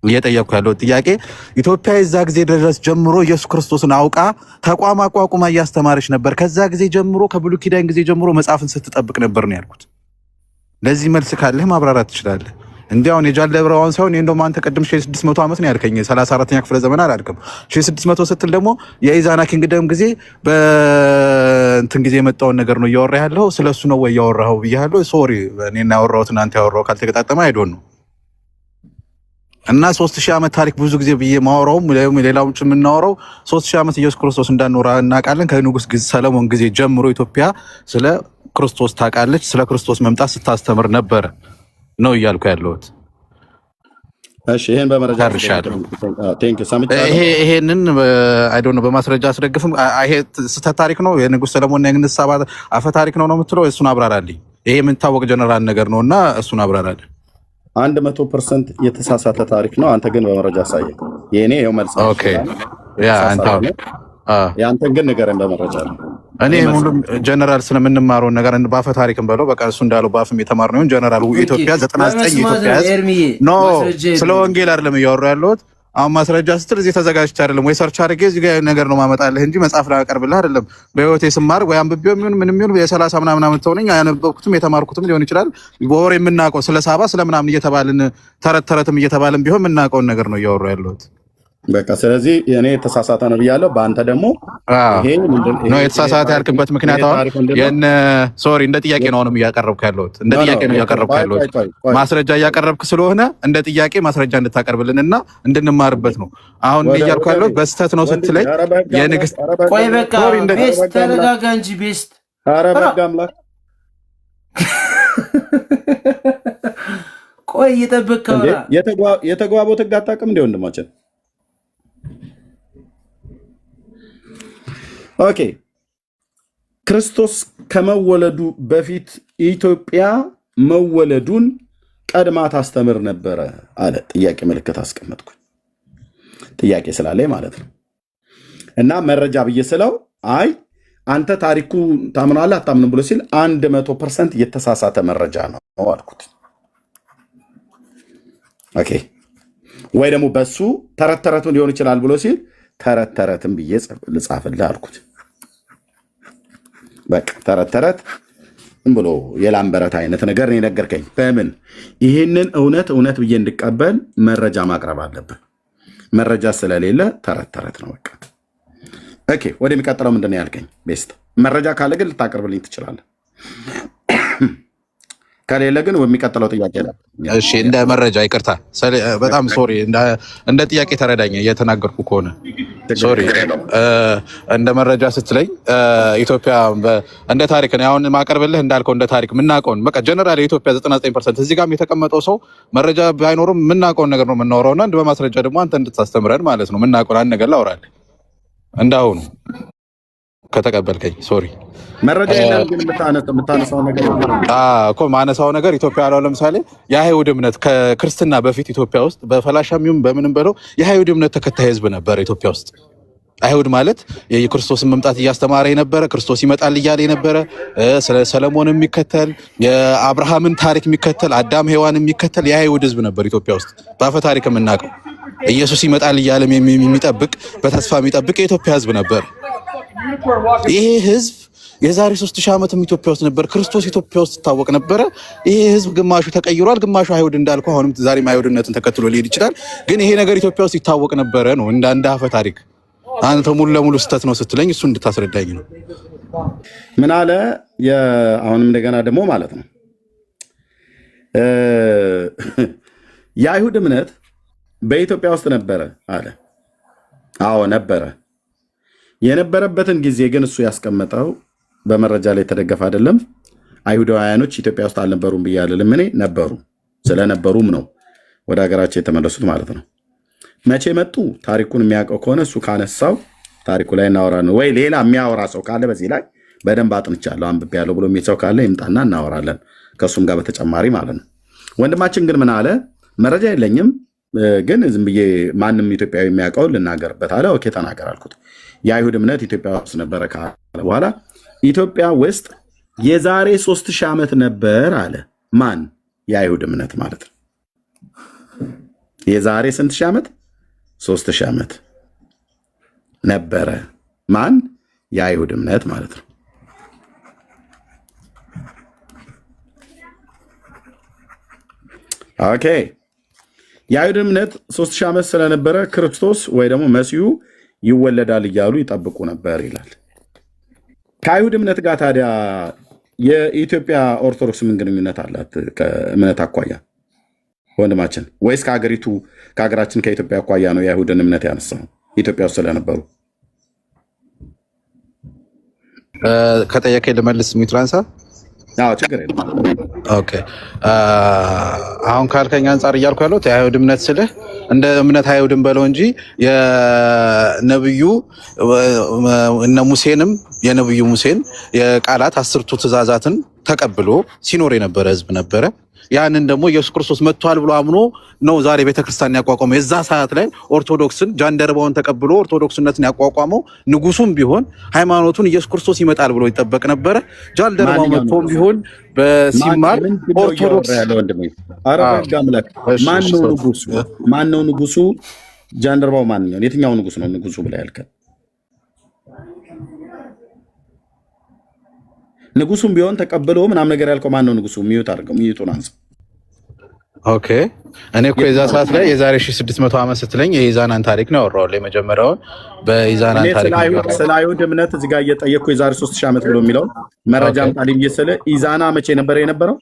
እየጠየቅኩ ያለው ጥያቄ ኢትዮጵያ የዛ ጊዜ ድረስ ጀምሮ ኢየሱስ ክርስቶስን አውቃ ተቋም አቋቁማ እያስተማረች ነበር። ከዛ ጊዜ ጀምሮ ከብሉይ ኪዳን ጊዜ ጀምሮ መጽሐፍን ስትጠብቅ ነበር ነው ያልኩት። ለዚህ መልስ ካለህ ማብራራት ትችላለህ። እንዲያውን የጃለብራውን ሳይሆን እንደውም አንተ ቀደም 1600 ዓመት ነው ያልከኝ 34ኛ ክፍለ ዘመን አላልክም። 1600 ስትል ደግሞ የኢዛና ኪንግደም ጊዜ በእንትን ጊዜ የመጣውን ነገር ነው እያወራህ ያለው። ስለሱ ነው ወይ ያወራኸው ብያለሁ። ሶሪ እኔና ያወራሁት እናንተ ያወራው ካልተገጣጠመ አይዶን ነው እና 3000 ዓመት ታሪክ ብዙ ጊዜ ብዬ ማወራው ሌላውን የምናወራው 3000 ዓመት ኢየሱስ ክርስቶስ እንዳኖራ እናውቃለን። ከንጉስ ሰለሞን ጊዜ ጀምሮ ኢትዮጵያ ስለ ክርስቶስ ታውቃለች። ስለ ክርስቶስ መምጣት ስታስተምር ነበር ነው እያልኩ ያለሁት። እሺ ይሄን በመረጃ ይሄንን አይ ዶንት ኖ በማስረጃ አስደግፍም። ይሄ ስህተት ታሪክ ነው የንጉስ ሰለሞንና የንግስት ሳባ አፈ ታሪክ ነው የምትለው? እሱን አብራራልኝ። ይሄ የምንታወቅ ጀነራል ነገር ነውና እሱን አብራራልኝ። 100% የተሳሳተ ታሪክ ነው። አንተ ግን በመረጃ አሳየህ። የኔ ይሄው መልስ ነው። ኦኬ ያ ያንተን ግን ንገረን በመረጃ ነው። እኔ ሁሉም ጀነራል ስለምንማረው ነገር ባፈ ታሪክም በለው በቃ እሱ እንዳለው ባፍም የተማርነው ጀነራል ኢትዮጵያ 99 ኢትዮጵያ ኖ ስለ ወንጌል አይደለም እያወራሁ ያለሁት። አሁን ማስረጃ ስትል እዚህ ተዘጋጅቼ አይደለም ወይ ሰርች አድርጌ እዚህ ጋር ነገር ነው ማመጣልህ እንጂ መጽሐፍ ላቀርብልህ አይደለም። በህይወቴ ስማር ወይ አንብቤው ምን ምንም ይሁን የ30 ምናምን ዓመት ተሆነኝ ያነበብኩትም የተማርኩትም ሊሆን ይችላል። በወሬ የምናውቀው ስለ ሳባ ስለምናምን እየተባልን ተረተረትም እየተባልን ቢሆን የምናውቀውን ነገር ነው እያወራሁ ያለሁት። በቃ ስለዚህ እኔ የተሳሳተ ነው ብያለሁ። በአንተ ደግሞ ይሄ ነው የተሳሳተ ያልክበት ምክንያት አሁን ሶሪ እንደ ጥያቄ ነው አሁንም እያቀረብኩ ያለሁት እንደ ጥያቄ ነው እያቀረብኩ ያለሁት። ማስረጃ እያቀረብክ ስለሆነ እንደ ጥያቄ ማስረጃ እንድታቀርብልንና እንድንማርበት ነው አሁን እያልኩ ያለሁት። በስተት ነው ስትለኝ የንግስት ቆይ በቃ ቤስት ተረጋጋ እንጂ ቤስት። ኧረ በቃ አምላክ ቆይ እየጠበቅከው የተግባቦት ህግ አታውቅም እንደ ወንድማችን። ኦኬ ክርስቶስ ከመወለዱ በፊት ኢትዮጵያ መወለዱን ቀድማ ታስተምር ነበረ አለ። ጥያቄ ምልክት አስቀመጥኩ። ጥያቄ ስላለኝ ማለት ነው። እና መረጃ ብዬ ስለው አይ አንተ ታሪኩ ታምናለህ አታምንም ብሎ ሲል 100% የተሳሳተ መረጃ ነው አልኩት። ኦኬ ወይ ደግሞ በሱ ተረት ተረቱን ሊሆን ይችላል ብሎ ሲል ተረት ተረትን ብዬ ልጻፍልህ አልኩት። በቃ ተረት ተረት ብሎ የላምበረት አይነት ነገር ነው የነገርከኝ። በምን ይህንን እውነት ብዬ እንድቀበል መረጃ ማቅረብ አለብን። መረጃ ስለሌለ ተረት ተረት ነው በቃ። ኦኬ ወደሚቀጥለው ምንድን ነው ያልከኝ? ቤስት መረጃ ካለ ግን ልታቀርብልኝ ትችላለህ። ከሌለ ግን የሚቀጥለው ጥያቄ ነው። እሺ እንደ መረጃ ይቅርታ፣ በጣም ሶሪ፣ እንደ ጥያቄ ተረዳኝ እየተናገርኩ ከሆነ ሶሪ። እንደ መረጃ ስትለኝ ኢትዮጵያ እንደ ታሪክ ነው አሁን ማቀርብልህ እንዳልከው እንደ ታሪክ የምናውቀውን በቃ ጀነራል የኢትዮጵያ 99% እዚህ ጋርም የተቀመጠው ሰው መረጃ ባይኖርም የምናውቀውን ነገር ነው የምናወራውና እንደ በማስረጃ ደግሞ አንተ እንድታስተምረን ማለት ነው የምናውቀውን አንድ ነገር ላውራልህ እንዳሁኑ ከተቀበልከኝ ሶሪ። መረጃ ግን የምታነሳው ነገር እኮ ማነሳው ነገር ኢትዮጵያ ያለው ለምሳሌ የአይሁድ እምነት ከክርስትና በፊት ኢትዮጵያ ውስጥ በፈላሻሚውም በምንም በለው የአይሁድ እምነት ተከታይ ህዝብ ነበር ኢትዮጵያ ውስጥ። አይሁድ ማለት የክርስቶስን መምጣት እያስተማረ የነበረ ክርስቶስ ይመጣል እያለ የነበረ ስለ ሰለሞን የሚከተል የአብርሃምን ታሪክ የሚከተል አዳም ሔዋን የሚከተል የአይሁድ ህዝብ ነበር ኢትዮጵያ ውስጥ በአፈ ታሪክ የምናውቀው። ኢየሱስ ይመጣል እያለ የሚጠብቅ በተስፋ የሚጠብቅ የኢትዮጵያ ህዝብ ነበር። ይሄ ህዝብ የዛሬ 3000 ዓመትም ኢትዮጵያ ውስጥ ነበር። ክርስቶስ ኢትዮጵያ ውስጥ ይታወቅ ነበረ። ይሄ ህዝብ ግማሹ ተቀይሯል፣ ግማሹ አይሁድ እንዳልኩ አሁንም ዛሬም አይሁድነትን ተከትሎ ሊሄድ ይችላል። ግን ይሄ ነገር ኢትዮጵያ ውስጥ ይታወቅ ነበረ ነው እንደ አፈ ታሪክ። አንተ ሙሉ ለሙሉ ስህተት ነው ስትለኝ እሱ እንድታስረዳኝ ነው። ምን አለ አሁንም እንደገና ደግሞ ማለት ነው የአይሁድ እምነት በኢትዮጵያ ውስጥ ነበረ አለ። አዎ ነበረ። የነበረበትን ጊዜ ግን እሱ ያስቀመጠው በመረጃ ላይ የተደገፈ አይደለም። አይሁዳውያኖች ኢትዮጵያ ውስጥ አልነበሩም ብዬ አልልም። እኔ ነበሩ፣ ስለነበሩም ነው ወደ ሀገራቸው የተመለሱት ማለት ነው። መቼ መጡ? ታሪኩን የሚያውቀው ከሆነ እሱ ካነሳው ታሪኩ ላይ እናወራለን። ወይ ሌላ የሚያወራ ሰው ካለ በዚህ ላይ በደንብ አጥንቻለሁ አንብቤያለሁ ብሎ የሚል ሰው ካለ ይምጣና እናወራለን ከእሱም ጋር በተጨማሪ ማለት ነው። ወንድማችን ግን ምን አለ? መረጃ የለኝም ግን ዝም ብዬ ማንም ኢትዮጵያዊ የሚያውቀው ልናገርበት አለ። ኦኬ ተናገር አልኩት። የአይሁድ እምነት ኢትዮጵያ ውስጥ ነበረ ካለ በኋላ ኢትዮጵያ ውስጥ የዛሬ 3000 ዓመት ነበር አለ። ማን? የአይሁድ እምነት ማለት ነው። የዛሬ ስንት ሺህ ዓመት? 3000 ዓመት ነበረ። ማን? የአይሁድ እምነት ማለት ነው። ኦኬ የአይሁድ እምነት 3000 ዓመት ስለነበረ ክርስቶስ ወይ ደግሞ መሲሁ ይወለዳል እያሉ ይጠብቁ ነበር ይላል። ከአይሁድ እምነት ጋር ታዲያ የኢትዮጵያ ኦርቶዶክስ ምን ግንኙነት አላት ከእምነት አኳያ ወንድማችን? ወይስ ከሀገራችን ከኢትዮጵያ አኳያ ነው የአይሁድን እምነት ያነሳው ኢትዮጵያ ውስጥ ስለነበሩ? ከጠየቀኝ ልመልስ። ሚትራንሳ ችግር የለም። ኦኬ አሁን ካልከኝ አንጻር እያልኩ ያለሁት የአይሁድ እምነት ስልህ እንደ እምነት አይሁድን በለው እንጂ የነብዩ እነ ሙሴንም የነብዩ ሙሴን የቃላት 10ቱ ትእዛዛትን ተቀብሎ ሲኖር የነበረ ህዝብ ነበረ። ያንን ደግሞ ኢየሱስ ክርስቶስ መጥቷል ብሎ አምኖ ነው ዛሬ ቤተክርስቲያን ያቋቋመው። የዛ ሰዓት ላይ ኦርቶዶክስን ጃንደረባውን ተቀብሎ ኦርቶዶክስነትን ያቋቋመው ንጉሱም ቢሆን ሃይማኖቱን ኢየሱስ ክርስቶስ ይመጣል ብሎ ይጠበቅ ነበረ። ጃንደረባው መጥቶም ቢሆን በሲማር ኦርቶዶክስ ማን ነው ንጉሱ? ጃንደረባው ማን ነው? የትኛው ንጉስ ነው ንጉሱ ብላ ያልከን? ንጉሱም ቢሆን ተቀብሎ ምናምን ነገር ያልከው ማን ነው ንጉሱ? ሚዩት አድርገው፣ ሚዩቱን አንሳ። ኦኬ እኔ እኮ የዛ ሰዓት ላይ የዛሬ 1600 ዓመት ስትለኝ የኢዛናን ታሪክ ነው ያወራው። የመጀመሪያውን በኢዛናን ታሪክ ነው ስለ አይሁድ እምነት እዚህ ጋር እየጠየቅኩ የዛሬ 3000 ዓመት ብሎ የሚለው መረጃም ጣልኝ ብዬ ስለ ኢዛና መቼ ነበር የነበረው?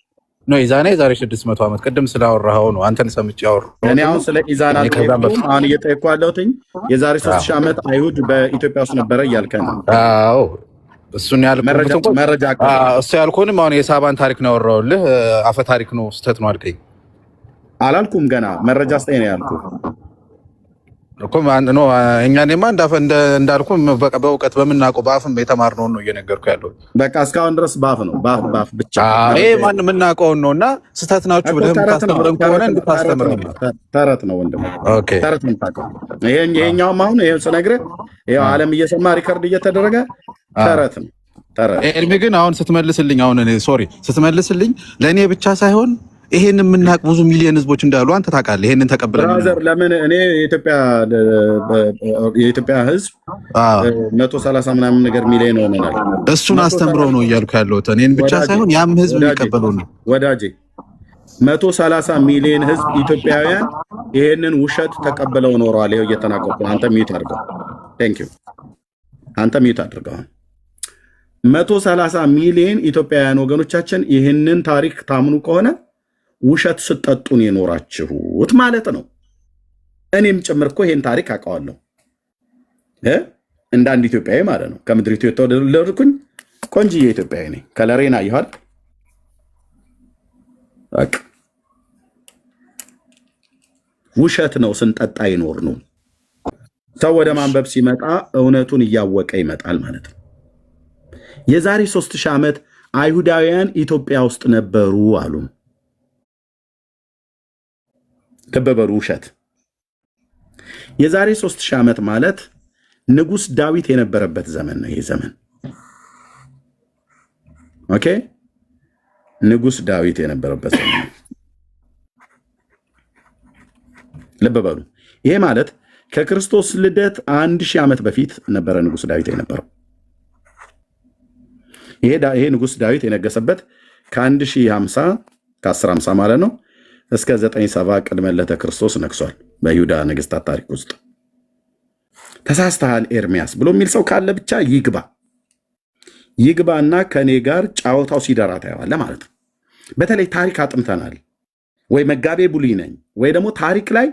ነው ኢዛና የዛሬ 600 ዓመት ቅድም ስላወራኸው ነው አንተን ሰምቼ ያወራው። እኔ አሁን ስለ ኢዛና አሁን እየጠየቅኩ ያለሁት የዛሬ 3000 ዓመት አይሁድ በኢትዮጵያ ውስጥ ነበረ እያልከን ነው? አዎ እሱን መረጃ እሱ ያልኩህንም አሁን የሳባን ታሪክ ነው ያወራሁልህ። አፈ ታሪክ ነው ስህተት ነው አልከኝ። አላልኩም ገና መረጃ ስጠኝ ነው ያልኩህ እኮ ነው። እኛኔማ እንዳልኩ በእውቀት በምናውቀው በአፍም የተማርነውን ነው እየነገርኩህ ያለው። በቃ እስካሁን ድረስ በአፍ ነው በአፍ ብቻ። ይሄ ማን የምናውቀውን ነው። እና ስህተት ናችሁ ብለህ የምታስተምረን ከሆነ እንድታስተምረን ተረት ነው ወንድም፣ ተረት ነው የምታውቀው። ይሄኛውም አሁን ይሄን ስነግርህ ይኸው ዓለም እየሰማ ሪከርድ እየተደረገ ተረት ነው ተረት። ኤልሚ ግን አሁን ስትመልስልኝ ስትመልስልኝ ለእኔ ብቻ ሳይሆን ይሄን የምናውቅ ብዙ ሚሊዮን ህዝቦች እንዳሉ አንተ ታውቃለህ። ይሄንን ተቀብለን ብራዘር ለምን እኔ የኢትዮጵያ ህዝብ 130 ምናምን ነገር ሚሊዮን ሆነናል። እሱን አስተምረው ነው እያልኩ ያለሁት እኔን ብቻ ሳይሆን ያም ህዝብ የሚቀበለው ነው ወዳጄ። 130 ሚሊዮን ህዝብ ኢትዮጵያውያን ይሄንን ውሸት ተቀብለው ኖረዋል። ይኸው እየተናገርኩ አንተ ሚዩት አድርገው። ቴንክ ዩ አንተ ሚዩት አድርገው። 130 ሚሊዮን ኢትዮጵያውያን ወገኖቻችን ይህንን ታሪክ ታምኑ ከሆነ ውሸት ስጠጡን የኖራችሁት ማለት ነው። እኔም ጭምር እኮ ይሄን ታሪክ አውቀዋለሁ እንደ አንድ ኢትዮጵያዊ ማለት ነው። ከምድሪቱ የተወለድኩኝ ቆንጅዬ ኢትዮጵያዊ ነኝ። ከለሬን አየኋል። ውሸት ነው ስንጠጣ ይኖር ነው። ሰው ወደ ማንበብ ሲመጣ እውነቱን እያወቀ ይመጣል ማለት ነው። የዛሬ 3000 ዓመት አይሁዳውያን ኢትዮጵያ ውስጥ ነበሩ አሉ። ተበበሩ ውሸት። የዛሬ 3000 ዓመት ማለት ንጉስ ዳዊት የነበረበት ዘመን ነው። ይሄ ዘመን ኦኬ፣ ንጉስ ዳዊት የነበረበት ዘመን ልብ በሉ። ይሄ ማለት ከክርስቶስ ልደት 1000 ዓመት በፊት ነበረ ንጉስ ዳዊት የነበረው። ይሄ ንጉስ ዳዊት የነገሰበት ከ1050 ከ1050 ማለት ነው እስከ 970 ቅድመ ልደተ ክርስቶስ ነግሷል። በይሁዳ ነገስታት ታሪክ ውስጥ ተሳስተሃል ኤርሚያስ ብሎ የሚል ሰው ካለ ብቻ ይግባና ከኔ ጋር ጫወታው ሲደራ ታየዋለህ ማለት ነው። በተለይ ታሪክ አጥምተናል ወይ መጋቤ ብሉይ ነኝ ወይ ደግሞ ታሪክ ላይ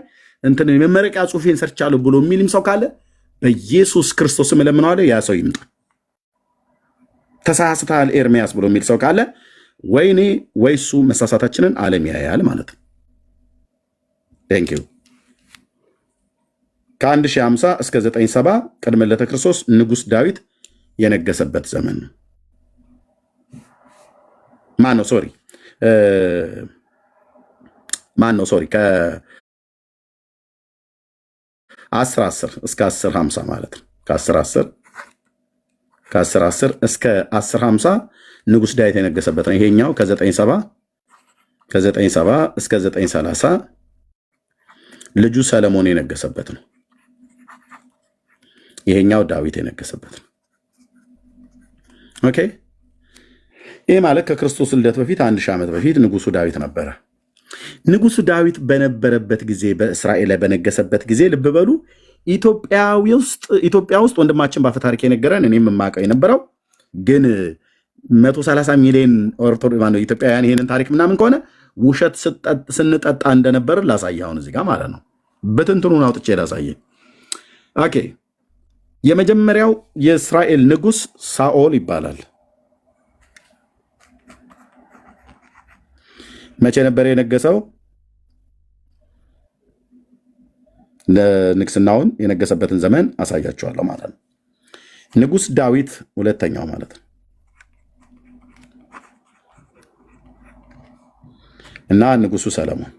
እንትን የመመረቂያ ጽሑፌን ሰርቻለሁ ብሎ የሚልም ሰው ካለ በኢየሱስ ክርስቶስም እለምነዋለሁ ያ ሰው ይምጣ። ተሳስተሃል ኤርሚያስ ብሎ የሚል ሰው ካለ ወይኔ ወይሱ መሳሳታችንን ዓለም ያያል ማለት ነው። ቴንክ ዩ። ከ1050 እስከ 970 ቅድመ ልደተ ክርስቶስ ንጉስ ዳዊት የነገሰበት ዘመን ነው። ማን ነው ሶሪ ከ1010 እስከ 1050 ማለት ነው። ከ1010 እስከ 1050 ንጉስ ዳዊት የነገሰበት ነው። ይሄኛው ከ970 እስከ 930 ልጁ ሰለሞን የነገሰበት ነው። ይሄኛው ዳዊት የነገሰበት ነው። ኦኬ። ይህ ማለት ከክርስቶስ ልደት በፊት 1000 ዓመት በፊት ንጉሱ ዳዊት ነበረ። ንጉሱ ዳዊት በነበረበት ጊዜ በእስራኤል ላይ በነገሰበት ጊዜ ልብ በሉ ኢትዮጵያ ውስጥ ወንድማችን ባፈ ታሪክ የነገረን እኔም የማውቀው የነበረው ግን 130 ሚሊዮን ኢትዮጵያውያን ይሄንን ታሪክ ምናምን ከሆነ ውሸት ስንጠጣ እንደነበር ላሳየ። አሁን እዚህ ጋር ማለት ነው በትንትኑን አውጥቼ ላሳየ። ኦኬ። የመጀመሪያው የእስራኤል ንጉስ ሳኦል ይባላል። መቼ ነበር የነገሰው? ለንግስናውን የነገሰበትን ዘመን አሳያቸዋለሁ ማለት ነው። ንጉስ ዳዊት ሁለተኛው ማለት ነው እና ንጉሱ ሰለሞን።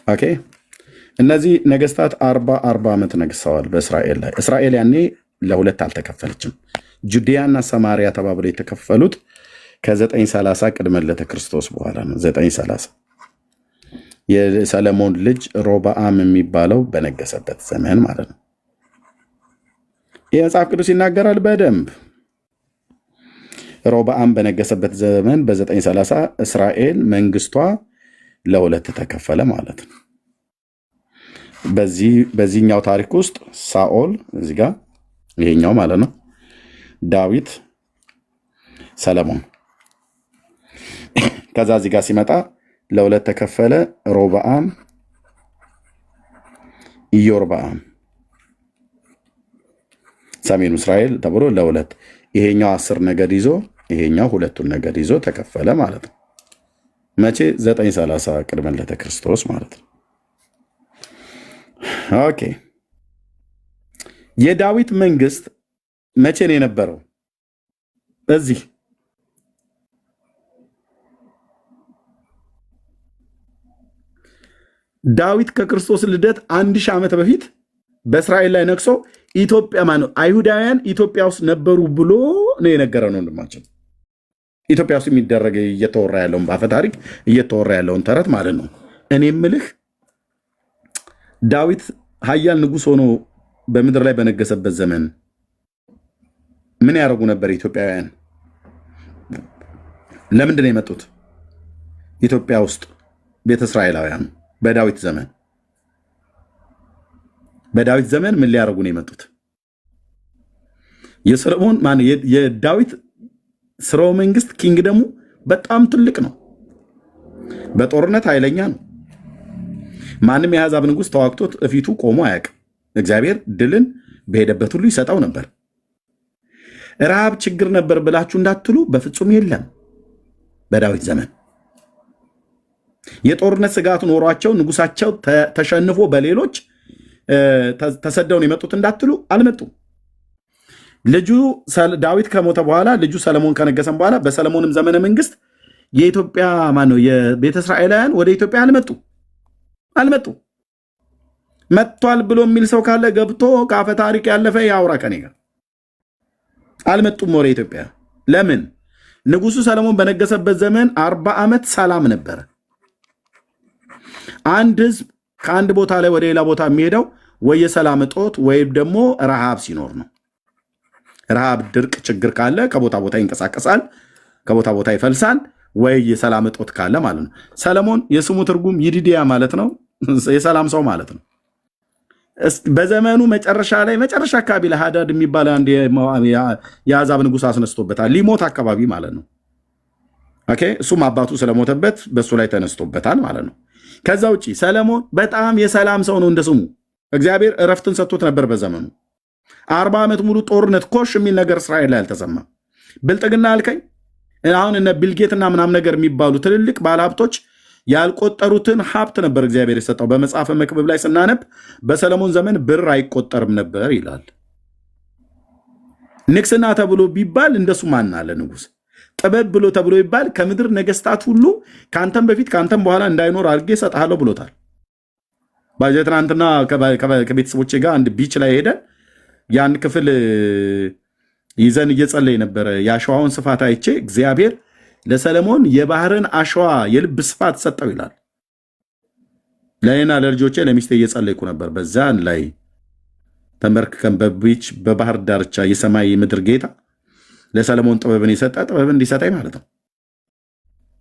ኦኬ። እነዚህ ነገስታት 40 ዓመት ነግሰዋል በእስራኤል ላይ። እስራኤል ያኔ ለሁለት አልተከፈለችም። ጁዲያና ሰማሪያ ተባብለው የተከፈሉት ከ930 ቅድመ ልደተ ክርስቶስ በኋላ ነው። 930 የሰለሞን ልጅ ሮብዓም የሚባለው በነገሰበት ዘመን ማለት ነው። ይህ መጽሐፍ ቅዱስ ይናገራል በደንብ። ሮብዓም በነገሰበት ዘመን በ930 እስራኤል መንግስቷ ለሁለት ተከፈለ ማለት ነው። በዚህኛው ታሪክ ውስጥ ሳኦል እዚህ ጋር ይሄኛው ማለት ነው፣ ዳዊት፣ ሰለሞን። ከዛ እዚህ ጋር ሲመጣ ለሁለት ተከፈለ። ሮብዓም፣ ኢዮርብዓም፣ ሰሜኑ እስራኤል ተብሎ ለሁለት። ይሄኛው 10 ነገድ ይዞ ይሄኛው 2ቱን ነገድ ይዞ ተከፈለ ማለት ነው። መቼ? 930 ቅድመ ልደተ ክርስቶስ ማለት ነው። ኦኬ። የዳዊት መንግስት መቼ ነው የነበረው? በዚህ ዳዊት ከክርስቶስ ልደት 1000 ዓመት በፊት በእስራኤል ላይ ነግሶ ኢትዮጵያ ማነው አይሁዳውያን ኢትዮጵያ ውስጥ ነበሩ ብሎ ነው የነገረን ወንድማችን። ኢትዮጵያ ውስጥ የሚደረግ እየተወራ ያለውን በአፈ ታሪክ እየተወራ ያለውን ተረት ማለት ነው። እኔ የምልህ ዳዊት ኃያል ንጉሥ ሆኖ በምድር ላይ በነገሰበት ዘመን ምን ያደርጉ ነበር ኢትዮጵያውያን? ለምንድን ነው የመጡት ኢትዮጵያ ውስጥ ቤተ እስራኤላውያን? በዳዊት ዘመን ምን ሊያደርጉ ነው የመጡት? የሰሎሞን የዳዊት ስርወ መንግስት ኪንግደሙ በጣም ትልቅ ነው። በጦርነት ኃይለኛ ነው። ማንም የአሕዛብ ንጉሥ ተዋግቶት እፊቱ ቆሞ አያውቅም። እግዚአብሔር ድልን በሄደበት ሁሉ ይሰጠው ነበር። ረሃብ ችግር ነበር ብላችሁ እንዳትሉ፣ በፍጹም የለም። በዳዊት ዘመን የጦርነት ስጋት ኖሯቸው ንጉሳቸው ተሸንፎ በሌሎች ተሰደው ነው የመጡት እንዳትሉ፣ አልመጡም። ልጁ ዳዊት ከሞተ በኋላ ልጁ ሰለሞን ከነገሰም በኋላ በሰለሞንም ዘመነ መንግስት የኢትዮጵያ ማነው የቤተ እስራኤላውያን ወደ ኢትዮጵያ አልመጡ። መጥቷል ብሎ የሚል ሰው ካለ ገብቶ ከአፈ ታሪክ ያለፈ ያውራ ከኔ ጋር። አልመጡም ወደ ኢትዮጵያ። ለምን? ንጉሱ ሰለሞን በነገሰበት ዘመን 40 ዓመት ሰላም ነበረ። አንድ ህዝብ ከአንድ ቦታ ላይ ወደ ሌላ ቦታ የሚሄደው ወይ የሰላም እጦት ወይም ደግሞ ረሃብ ሲኖር ነው። ረሃብ፣ ድርቅ፣ ችግር ካለ ከቦታ ቦታ ይንቀሳቀሳል፣ ከቦታ ቦታ ይፈልሳል። ወይ የሰላም እጦት ካለ ማለት ነው። ሰለሞን የስሙ ትርጉም ይዲድያ ማለት ነው፣ የሰላም ሰው ማለት ነው። በዘመኑ መጨረሻ አካባቢ ላይ ሃዳድ የሚባል አንድ የአሕዛብ ንጉሥ አስነስቶበታል። ሊሞት አካባቢ ማለት ነው። ኦኬ። እሱም አባቱ ስለሞተበት በእሱ ላይ ተነስቶበታል ማለት ነው። ከዛ ውጭ ሰለሞን በጣም የሰላም ሰው ነው። እንደ ስሙ እግዚአብሔር እረፍትን ሰጥቶት ነበር በዘመኑ። 40 ዓመት ሙሉ ጦርነት ኮሽ የሚል ነገር እስራኤል ላይ አልተሰማም። ብልጥግና አልከኝ። አሁን እነ ቢልጌትና ምናምን ነገር የሚባሉ ትልልቅ ባለሀብቶች ያልቆጠሩትን ሀብት ነበር እግዚአብሔር የሰጠው። በመጽሐፈ መክብብ ላይ ስናነብ በሰለሞን ዘመን ብር አይቆጠርም ነበር ይላል። ንግስና ተብሎ ቢባል እንደሱ ማን አለ ንጉሥ? ጥበብ ብሎ ተብሎ ይባል ከምድር ነገስታት ሁሉ ከአንተም በፊት ከአንተም በኋላ እንዳይኖር አድርጌ እሰጥሃለሁ ብሎታል። ትናንትና ከቤተሰቦቼ ጋር አንድ ቢች ላይ ሄደን ያን ክፍል ይዘን እየጸለይ ነበረ። የአሸዋውን ስፋት አይቼ እግዚአብሔር ለሰለሞን የባህርን አሸዋ የልብ ስፋት ሰጠው ይላል። ለእኔና ለልጆቼ ለሚስቴ እየጸለይኩ ነበር። በዛን ላይ ተንበርክከን በቢች በባህር ዳርቻ የሰማይ የምድር ጌታ ለሰለሞን ጥበብን የሰጠ ጥበብን እንዲሰጠኝ ማለት ነው።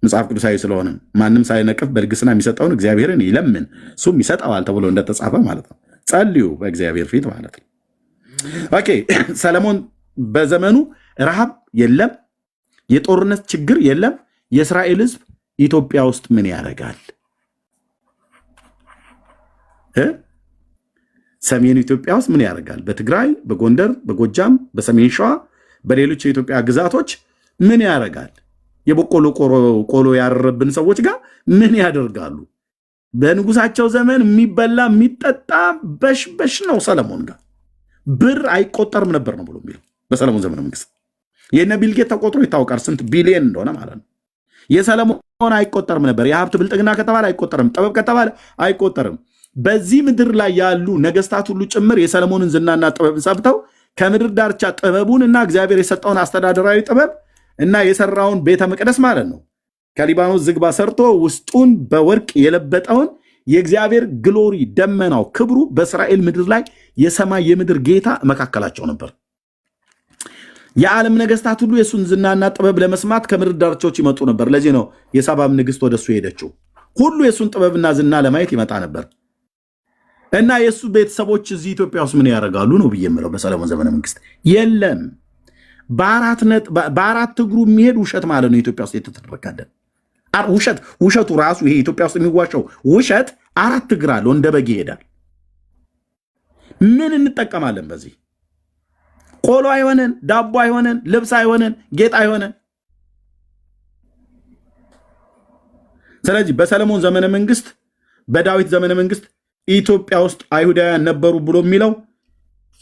መጽሐፍ ቅዱሳዊ ስለሆነ ማንም ሳይነቅፍ በልግስና የሚሰጠውን እግዚአብሔርን ይለምን እሱም ይሰጠዋል ተብሎ እንደተጻፈ ማለት ነው። ጸልዩ በእግዚአብሔር ፊት ማለት ነው። ኦኬ ሰለሞን በዘመኑ ረሃብ የለም፣ የጦርነት ችግር የለም። የእስራኤል ሕዝብ ኢትዮጵያ ውስጥ ምን ያደርጋል? ሰሜኑ ኢትዮጵያ ውስጥ ምን ያደርጋል? በትግራይ፣ በጎንደር፣ በጎጃም፣ በሰሜን ሸዋ፣ በሌሎች የኢትዮጵያ ግዛቶች ምን ያደርጋል? የበቆሎ ቆሎ ያረረብን ሰዎች ጋር ምን ያደርጋሉ? በንጉሳቸው ዘመን የሚበላ የሚጠጣ በሽበሽ ነው። ሰለሞን ጋር ብር አይቆጠርም ነበር ነው ብሎ የሚለው በሰለሞን ዘመነ መንግስት። የነ ቢልጌት ተቆጥሮ ይታወቃል ስንት ቢሊየን እንደሆነ ማለት ነው። የሰለሞን አይቆጠርም ነበር። የሀብት ብልጥግና ከተባለ አይቆጠርም፣ ጥበብ ከተባለ አይቆጠርም። በዚህ ምድር ላይ ያሉ ነገስታት ሁሉ ጭምር የሰለሞንን ዝናና ጥበብ ሰብተው ከምድር ዳርቻ ጥበቡን እና እግዚአብሔር የሰጠውን አስተዳደራዊ ጥበብ እና የሰራውን ቤተ መቅደስ ማለት ነው ከሊባኖስ ዝግባ ሰርቶ ውስጡን በወርቅ የለበጠውን የእግዚአብሔር ግሎሪ ደመናው ክብሩ በእስራኤል ምድር ላይ የሰማይ የምድር ጌታ መካከላቸው ነበር። የዓለም ነገስታት ሁሉ የእሱን ዝናና ጥበብ ለመስማት ከምድር ዳርቻዎች ይመጡ ነበር። ለዚህ ነው የሳባም ንግስት ወደሱ ሄደችው። ሁሉ የእሱን ጥበብና ዝና ለማየት ይመጣ ነበር። እና የእሱ ቤተሰቦች እዚህ ኢትዮጵያ ውስጥ ምን ያደርጋሉ ነው ብዬ የምለው። በሰለሞን ዘመነ መንግስት የለም። በአራት እግሩ የሚሄድ ውሸት ማለት ነው ኢትዮጵያ ውስጥ የተተረካለን ውሸቱ ራሱ ይሄ ኢትዮጵያ ውስጥ የሚዋሸው ውሸት አራት እግር አለው፣ እንደ በግ ይሄዳል። ምን እንጠቀማለን በዚህ? ቆሎ አይሆነን፣ ዳቦ አይሆነን፣ ልብስ አይሆነን፣ ጌጥ አይሆነን። ስለዚህ በሰለሞን ዘመነ መንግስት፣ በዳዊት ዘመነ መንግስት ኢትዮጵያ ውስጥ አይሁዳውያን ነበሩ ብሎ የሚለው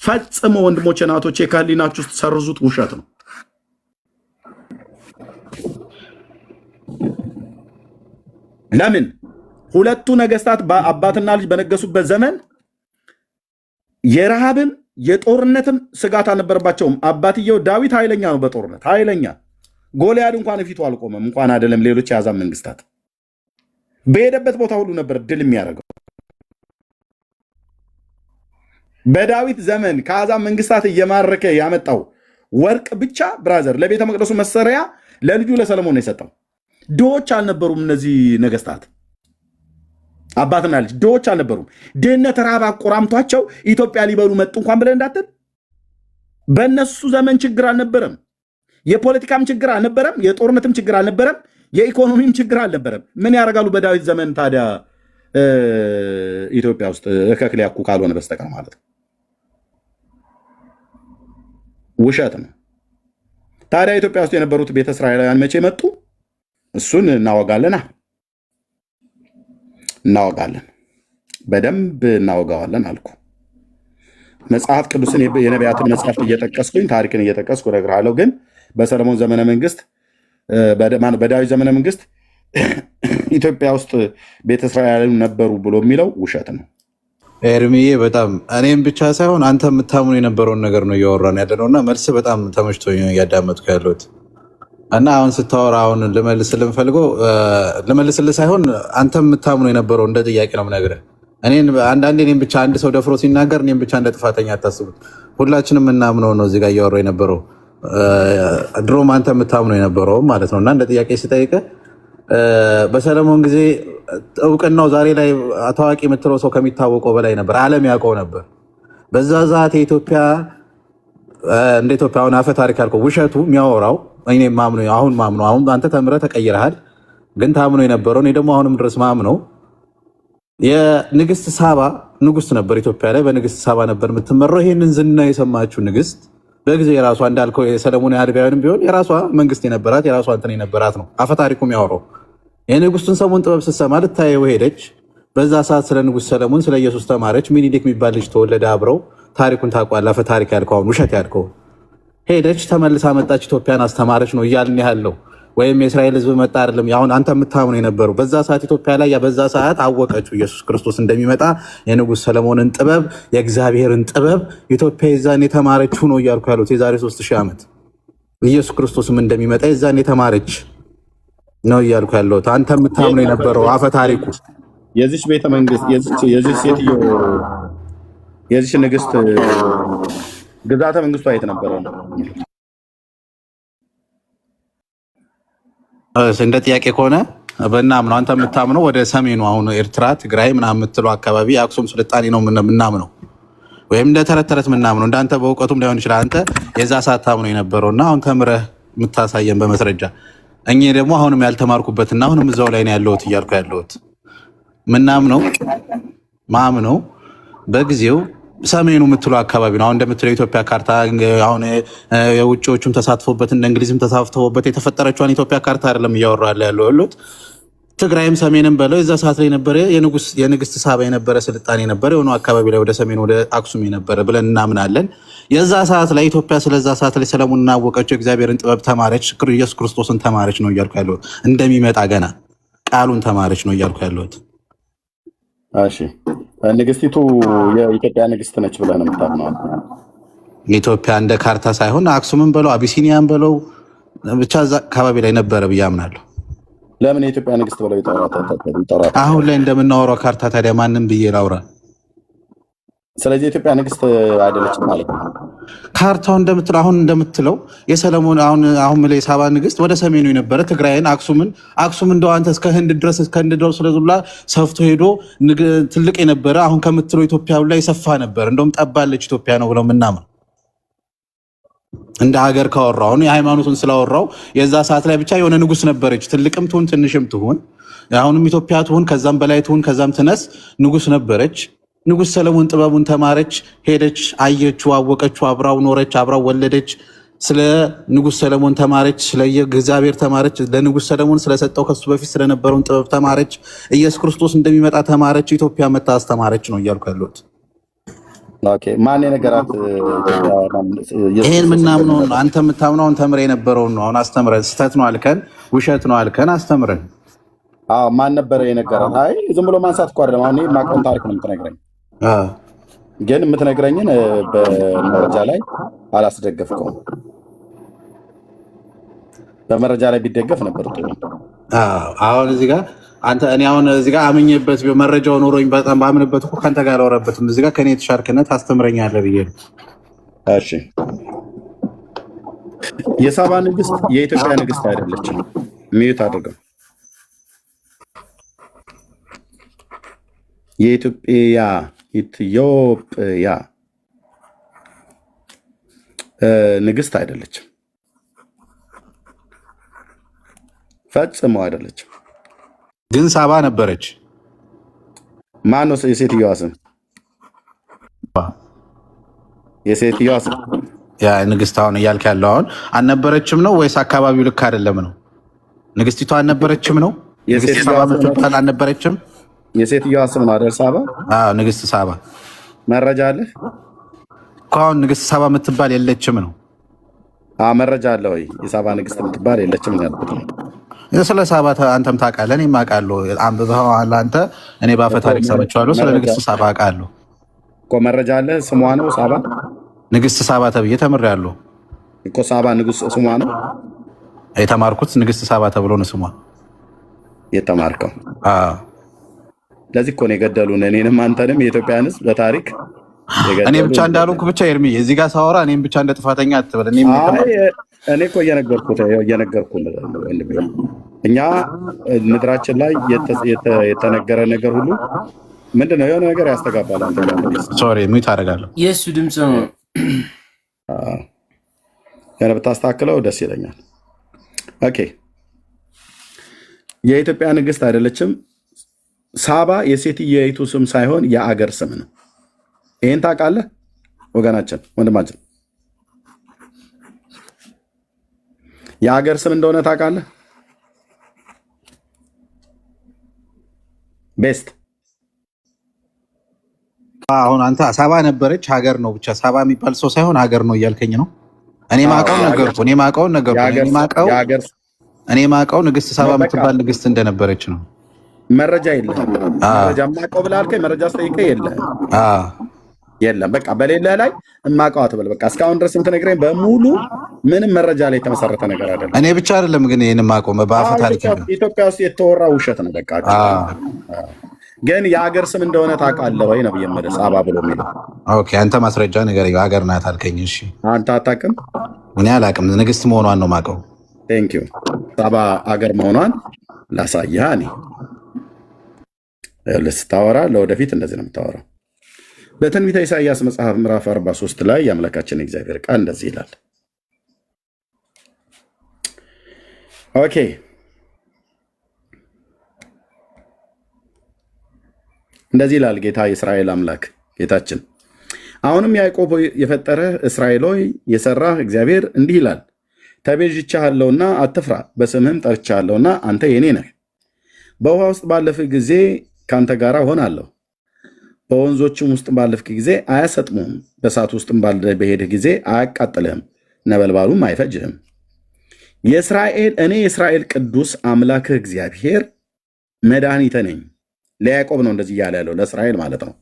ፈጽሞ ወንድሞቼ ናቶቼ ከህሊናችሁ ውስጥ ሰርዙት፣ ውሸት ነው። ለምን? ሁለቱ ነገስታት አባትና ልጅ በነገሱበት ዘመን የረሃብም የጦርነትም ስጋት አልነበረባቸውም። አባትየው ዳዊት ኃይለኛ ነው፣ በጦርነት ኃይለኛ። ጎልያድ እንኳን ፊቱ አልቆመም፣ እንኳን አይደለም ሌሎች የአሕዛብ መንግስታት። በሄደበት ቦታ ሁሉ ነበር ድል የሚያደርገው። በዳዊት ዘመን ከአሕዛብ መንግስታት እየማረከ ያመጣው ወርቅ ብቻ ብራዘር ለቤተ መቅደሱ መሰሪያ ለልጁ ለሰለሞን ነው የሰጠው። ድሆች አልነበሩም እነዚህ ነገስታት፣ አባትና ልጅ ድሆች አልነበሩም። ድህነት ረሃብ አቆራምቷቸው ኢትዮጵያ ሊበሉ መጡ እንኳን ብለን እንዳትል። በእነሱ ዘመን ችግር አልነበረም። የፖለቲካም ችግር አልነበረም። የጦርነትም ችግር አልነበረም። የኢኮኖሚም ችግር አልነበረም። ምን ያደርጋሉ በዳዊት ዘመን ታዲያ ኢትዮጵያ ውስጥ እከክ ሊያኩ ካልሆነ በስተቀር ማለት ነው። ውሸት ነው። ታዲያ ኢትዮጵያ ውስጥ የነበሩት ቤተ እስራኤላውያን መቼ መጡ? እሱን እናወጋለና እናወጋለን፣ በደንብ እናወጋዋለን አልኩ። መጽሐፍ ቅዱስን የነቢያትን መጽሐፍት እየጠቀስኩኝ ታሪክን እየጠቀስኩ እነግርሃለሁ። ግን በሰለሞን ዘመነ መንግስት፣ በዳዊት ዘመነ መንግስት ኢትዮጵያ ውስጥ ቤተ እስራኤል ነበሩ ብሎ የሚለው ውሸት ነው። ኤርሚዬ በጣም እኔም ብቻ ሳይሆን አንተ የምታምኑ የነበረውን ነገር ነው እያወራን ያለ ነው እና መልስ በጣም ተመችቶ እያዳመጥኩ ያለሁት እና አሁን ስታወራ አሁን ልመልስልህ ሳይሆን አንተ የምታምኑ የነበረው እንደ ጥያቄ ነው የምነግርህ። አንዳንዴ እኔም ብቻ አንድ ሰው ደፍሮ ሲናገር እኔም ብቻ እንደ ጥፋተኛ አታስቡት። ሁላችንም የምናምነው ነው እዚህ ጋር እያወራሁ የነበረው ድሮም አንተ የምታምነው የነበረው ማለት ነው እና እንደ ጥያቄ ስጠይቅህ በሰለሞን ጊዜ እውቅናው ዛሬ ላይ ታዋቂ የምትለው ሰው ከሚታወቀው በላይ ነበር። ዓለም ያውቀው ነበር። በዛ ሰዓት የኢትዮጵያ እንደ ኢትዮጵያ አሁን አፈ ታሪክ ያልከው ውሸቱ የሚያወራው እኔ አሁን አንተ ተምረህ ተቀይረሃል፣ ግን ታምኖ የነበረው እኔ ደግሞ አሁንም ድረስ ማምነው የንግስት ሳባ ንጉስ ነበር። ኢትዮጵያ ላይ በንግስት ሳባ ነበር የምትመራው። ይህንን ዝና የሰማችው ንግስት በጊዜ የራሷ እንዳልከው የሰለሞን አድቢያንም ቢሆን የራሷ መንግስት የነበራት የራሷ እንትን የነበራት ነው አፈ ታሪኩ የሚያወራው። የንጉስቱን ሰሞን ጥበብ ስትሰማ ልታየው ሄደች። በዛ ሰዓት ስለ ንጉስ ሰለሞን ስለ ኢየሱስ ተማረች። ሚኒሊክ የሚባል ልጅ ተወለደ። አብረው ታሪኩን ታውቋል። አፈ ታሪክ ያልከው አሁን ውሸት ያልከው ሄደች፣ ተመልሳ መጣች፣ ኢትዮጵያን አስተማረች ነው እያልን ያለው። ወይም የእስራኤል ህዝብ መጣ አይደለም። አሁን አንተ የምታምኑ የነበረው በዛ ሰዓት ኢትዮጵያ ላይ በዛ ሰዓት አወቀችው ኢየሱስ ክርስቶስ እንደሚመጣ የንጉስ ሰለሞንን ጥበብ የእግዚአብሔርን ጥበብ ኢትዮጵያ የዛን የተማረችው ነው እያልኩ ያሉት የዛሬ 3000 ዓመት ኢየሱስ ክርስቶስም እንደሚመጣ የዛን የተማረች ነው እያልኩ ያለሁት። አንተ የምታምነው የነበረው አፈ ታሪኩ የዚች ቤተ መንግስት የዚች ሴትዮ የዚች ንግስት ግዛተ መንግስቷ የት ነበረ ነው? እንደ ጥያቄ ከሆነ በእናምነው አንተ የምታምነው ወደ ሰሜኑ አሁን ኤርትራ፣ ትግራይ ምናምን የምትለው አካባቢ የአክሱም ስልጣኔ ነው የምናምነው፣ ወይም እንደ ተረት ተረት የምናምነው። እንዳንተ በእውቀቱም ላይሆን ይችላል። አንተ የዛ ሰዓት ታምነው የነበረው እና አሁን ተምረህ የምታሳየን በመስረጃ እኔ ደግሞ አሁንም ያልተማርኩበትና አሁንም እዛው ላይ ነው ያለሁት እያልኩ ያለሁት ምናምነው ማምነው በጊዜው ሰሜኑ የምትለው አካባቢ ነው። አሁን እንደምትለው የኢትዮጵያ ካርታ አሁን የውጭዎቹም ተሳትፎበት እንደ እንግሊዝም ተሳትፎበት የተፈጠረችዋን ኢትዮጵያ ካርታ አይደለም እያወራለ ያለሁት። ትግራይም ሰሜንም በለው የዛ ሰዓት ላይ የነበረ የንግስት ሳባ የነበረ ስልጣኔ ነበረ የሆነ አካባቢ ላይ ወደ ሰሜን ወደ አክሱም የነበረ ብለን እናምናለን። የዛ ሰዓት ላይ ኢትዮጵያ ስለዛ ሰዓት ላይ ሰለሞን እናወቀችው እግዚአብሔርን ጥበብ ተማረች፣ ኢየሱስ ክርስቶስን ተማረች ነው እያልኩ ያለሁት። እንደሚመጣ ገና ቃሉን ተማረች ነው እያልኩ ያለሁት። እሺ ንግስቲቱ የኢትዮጵያ ንግስት ነች ብለህ ነው የምታምነው? ኢትዮጵያ እንደ ካርታ ሳይሆን አክሱምን በለው አቢሲኒያን በለው ብቻ እዛ አካባቢ ላይ ነበረ ብዬ አምናለሁ። ለምን የኢትዮጵያ ንግስት ብለው ይጠራታል? አሁን ላይ እንደምናወራው ካርታ ታዲያ ማንም ብዬ ላውራ? ስለዚህ የኢትዮጵያ ንግስት አይደለችም ማለት ነው። ካርታው አሁን እንደምትለው የሰለሞን አሁን ላይ ሳባ ንግስት ወደ ሰሜኑ የነበረ ትግራይን አክሱም እንደው አንተ እስከ ህንድ ድረስ ስለዙላ ሰፍቶ ሄዶ ትልቅ የነበረ አሁን ከምትለው ኢትዮጵያ ላይ ሰፋ ነበር። እንደውም ጠባለች ኢትዮጵያ ነው ብለው ምናምን እንደ ሀገር ካወራው አሁን የሃይማኖቱን ስላወራው የዛ ሰዓት ላይ ብቻ የሆነ ንጉስ ነበረች። ትልቅም ትሁን ትንሽም ትሁን አሁንም ኢትዮጵያ ትሁን ከዛም በላይ ትሁን ከዛም ትነስ ንጉስ ነበረች። ንጉስ ሰለሞን ጥበቡን ተማረች፣ ሄደች፣ አየችው፣ አወቀችው፣ አብራው ኖረች፣ አብራው ወለደች። ስለ ንጉስ ሰለሞን ተማረች፣ ስለ እግዚአብሔር ተማረች። ለንጉስ ሰለሞን ስለሰጠው ከሱ በፊት ስለነበረውን ጥበብ ተማረች። ኢየሱስ ክርስቶስ እንደሚመጣ ተማረች። ኢትዮጵያ መታ አስተማረች ነው እያልኩ ያለሁት። ኦኬ ማን የነገራት? ይሄን ምናምነው አንተ የምታምነውን ተምረ የነበረውን ነው። አሁን አስተምረን። ስህተት ነው አልከን፣ ውሸት ነው አልከን፣ አስተምረን። ማን ነበረ የነገራት? አይ ዝም ብሎ ማንሳት እኮ አይደለም። አሁን የማውቀውን ታሪክ ነው የምትነግረኝ፣ ግን የምትነግረኝን በመረጃ ላይ አላስደገፍከውም። በመረጃ ላይ ቢደገፍ ነበር ጥሩ። አሁን እዚህ ጋር አንተ እኔ አሁን እዚህ ጋር አምኜበት መረጃው ኖሮኝ በጣም ባምንበት እኮ ከአንተ ጋር አላወራበትም። እዚህ ጋር ከኔ የተሻልክነት አስተምረኛለህ ብዬ ነው። እሺ የሳባ ንግስት የኢትዮጵያ ንግስት አይደለችም። ሚዩት አድርገው። የኢትዮጵያ ንግስት አይደለችም፣ ፈጽሞ አይደለችም። ግን ሳባ ነበረች። ማን ነው የሴትዮዋ ስም? የሴትዮዋ ስም ያ ንግስት አሁን እያልክ ያለው አሁን አልነበረችም ነው ወይስ አካባቢው ልክ አይደለም ነው? ንግስቲቷ አልነበረችም ነው? ንግስት ሳባ ምትባል አልነበረችም? የሴትዮዋ ስም ነው አይደል? ሳባ። ንግስት ሳባ መረጃ አለ እኮ። አሁን ንግስት ሳባ የምትባል የለችም ነው? መረጃ አለ ወይ? የሳባ ንግስት የምትባል የለችም ነው ያልኩት። ስለ ሳባ አንተም ታውቃለህ፣ እኔም አውቃለሁ። አንብበኸዋል አንተ፣ እኔ በአፈ ታሪክ ሰምቼዋለሁ። ስለ ንግስት ሳባ አውቃለሁ እኮ። መረጃ አለ? ስሟ ነው ሳባ? ንግስት ሳባ ተብዬ ተምሬያለሁ እኮ። ሳባ ንጉስ ስሟ ነው የተማርኩት። ንግስት ሳባ ተብሎ ነው ስሟ የተማርከው። ለዚህ እኮ ነው የገደሉን፣ እኔንም አንተንም የኢትዮጵያን ሕዝብ በታሪክ እኔ ብቻ እንዳልሆንኩ ብቻ ኤርሚ እዚህ ጋር ሳወራ እኔም ብቻ እንደ ጥፋተኛ አትበል። እኔ እኮ እየነገርኩህ እኛ ምድራችን ላይ የተነገረ ነገር ሁሉ ምንድን ነው የሆነ ነገር ያስተጋባል። ሶሪ ሚዩት አደርጋለሁ። የእሱ ድምፅ ነው። ያን ብታስተካክለው ደስ ይለኛል። ኦኬ የኢትዮጵያ ንግስት አይደለችም። ሳባ የሴትየይቱ ስም ሳይሆን የአገር ስም ነው። ይህን ታውቃለህ ወገናችን፣ ወንድማችን? የአገር ስም እንደሆነ ታውቃለህ? ቤስት አሁን አንተ ሳባ ነበረች ሀገር ነው ብቻ ሳባ የሚባል ሰው ሳይሆን ሀገር ነው እያልከኝ ነው? እኔ ማውቀውን ነገርኩ። እኔ ማውቀው ንግስት ሳባ የምትባል ንግስት እንደነበረች ነው። መረጃ የለህም? መረጃ ማውቀው ብለህ አልከኝ። መረጃ ስጠይቀህ የለህም። የለም። በቃ በሌለ ላይ እማውቀው አትበል። በቃ እስካሁን ድረስ የምትነግረኝ በሙሉ ምንም መረጃ ላይ የተመሰረተ ነገር አይደለም። እኔ ብቻ አይደለም ግን ይህን የማውቀው በአፈ ታሪክ ኢትዮጵያ ውስጥ የተወራ ውሸት ነው። በቃ ግን የሀገር ስም እንደሆነ ታውቃለህ ወይ ነው የምልህ። ሳባ ብሎ የሚለው ኦኬ፣ አንተ ማስረጃ ንገረኝ። ሀገር ናት አልከኝ። እሺ አንተ አታውቅም? እኔ አላውቅም። ንግስት መሆኗን ነው የማውቀው። ቴንክ ዩ። ሳባ ሀገር መሆኗን ላሳይህ። እኔ ስታወራ ለወደፊት እንደዚህ ነው የምታወራው። በትንቢተ ኢሳይያስ መጽሐፍ ምዕራፍ 43 ላይ የአምላካችን እግዚአብሔር ቃል እንደዚህ ይላል። ኦኬ እንደዚህ ይላል ጌታ የእስራኤል አምላክ ጌታችን፣ አሁንም ያዕቆብ የፈጠረህ እስራኤል ሆይ የሰራህ እግዚአብሔር እንዲህ ይላል፣ ተቤዥቼሃለሁና አትፍራ፣ በስምህም ጠርቼሃለሁና አንተ የኔ ነህ። በውሃ ውስጥ ባለፍህ ጊዜ ከአንተ ጋር ሆናለሁ፣ በወንዞችም ውስጥ ባለፍክ ጊዜ አያሰጥሙህም፣ በእሳት ውስጥም በሄድህ ጊዜ አያቃጥልህም፣ ነበልባሉም አይፈጅህም። እኔ የእስራኤል ቅዱስ አምላክህ እግዚአብሔር መድኃኒቴ ነኝ። ለያዕቆብ ነው እንደዚህ እያለ ያለው፣ ለእስራኤል ማለት ነው።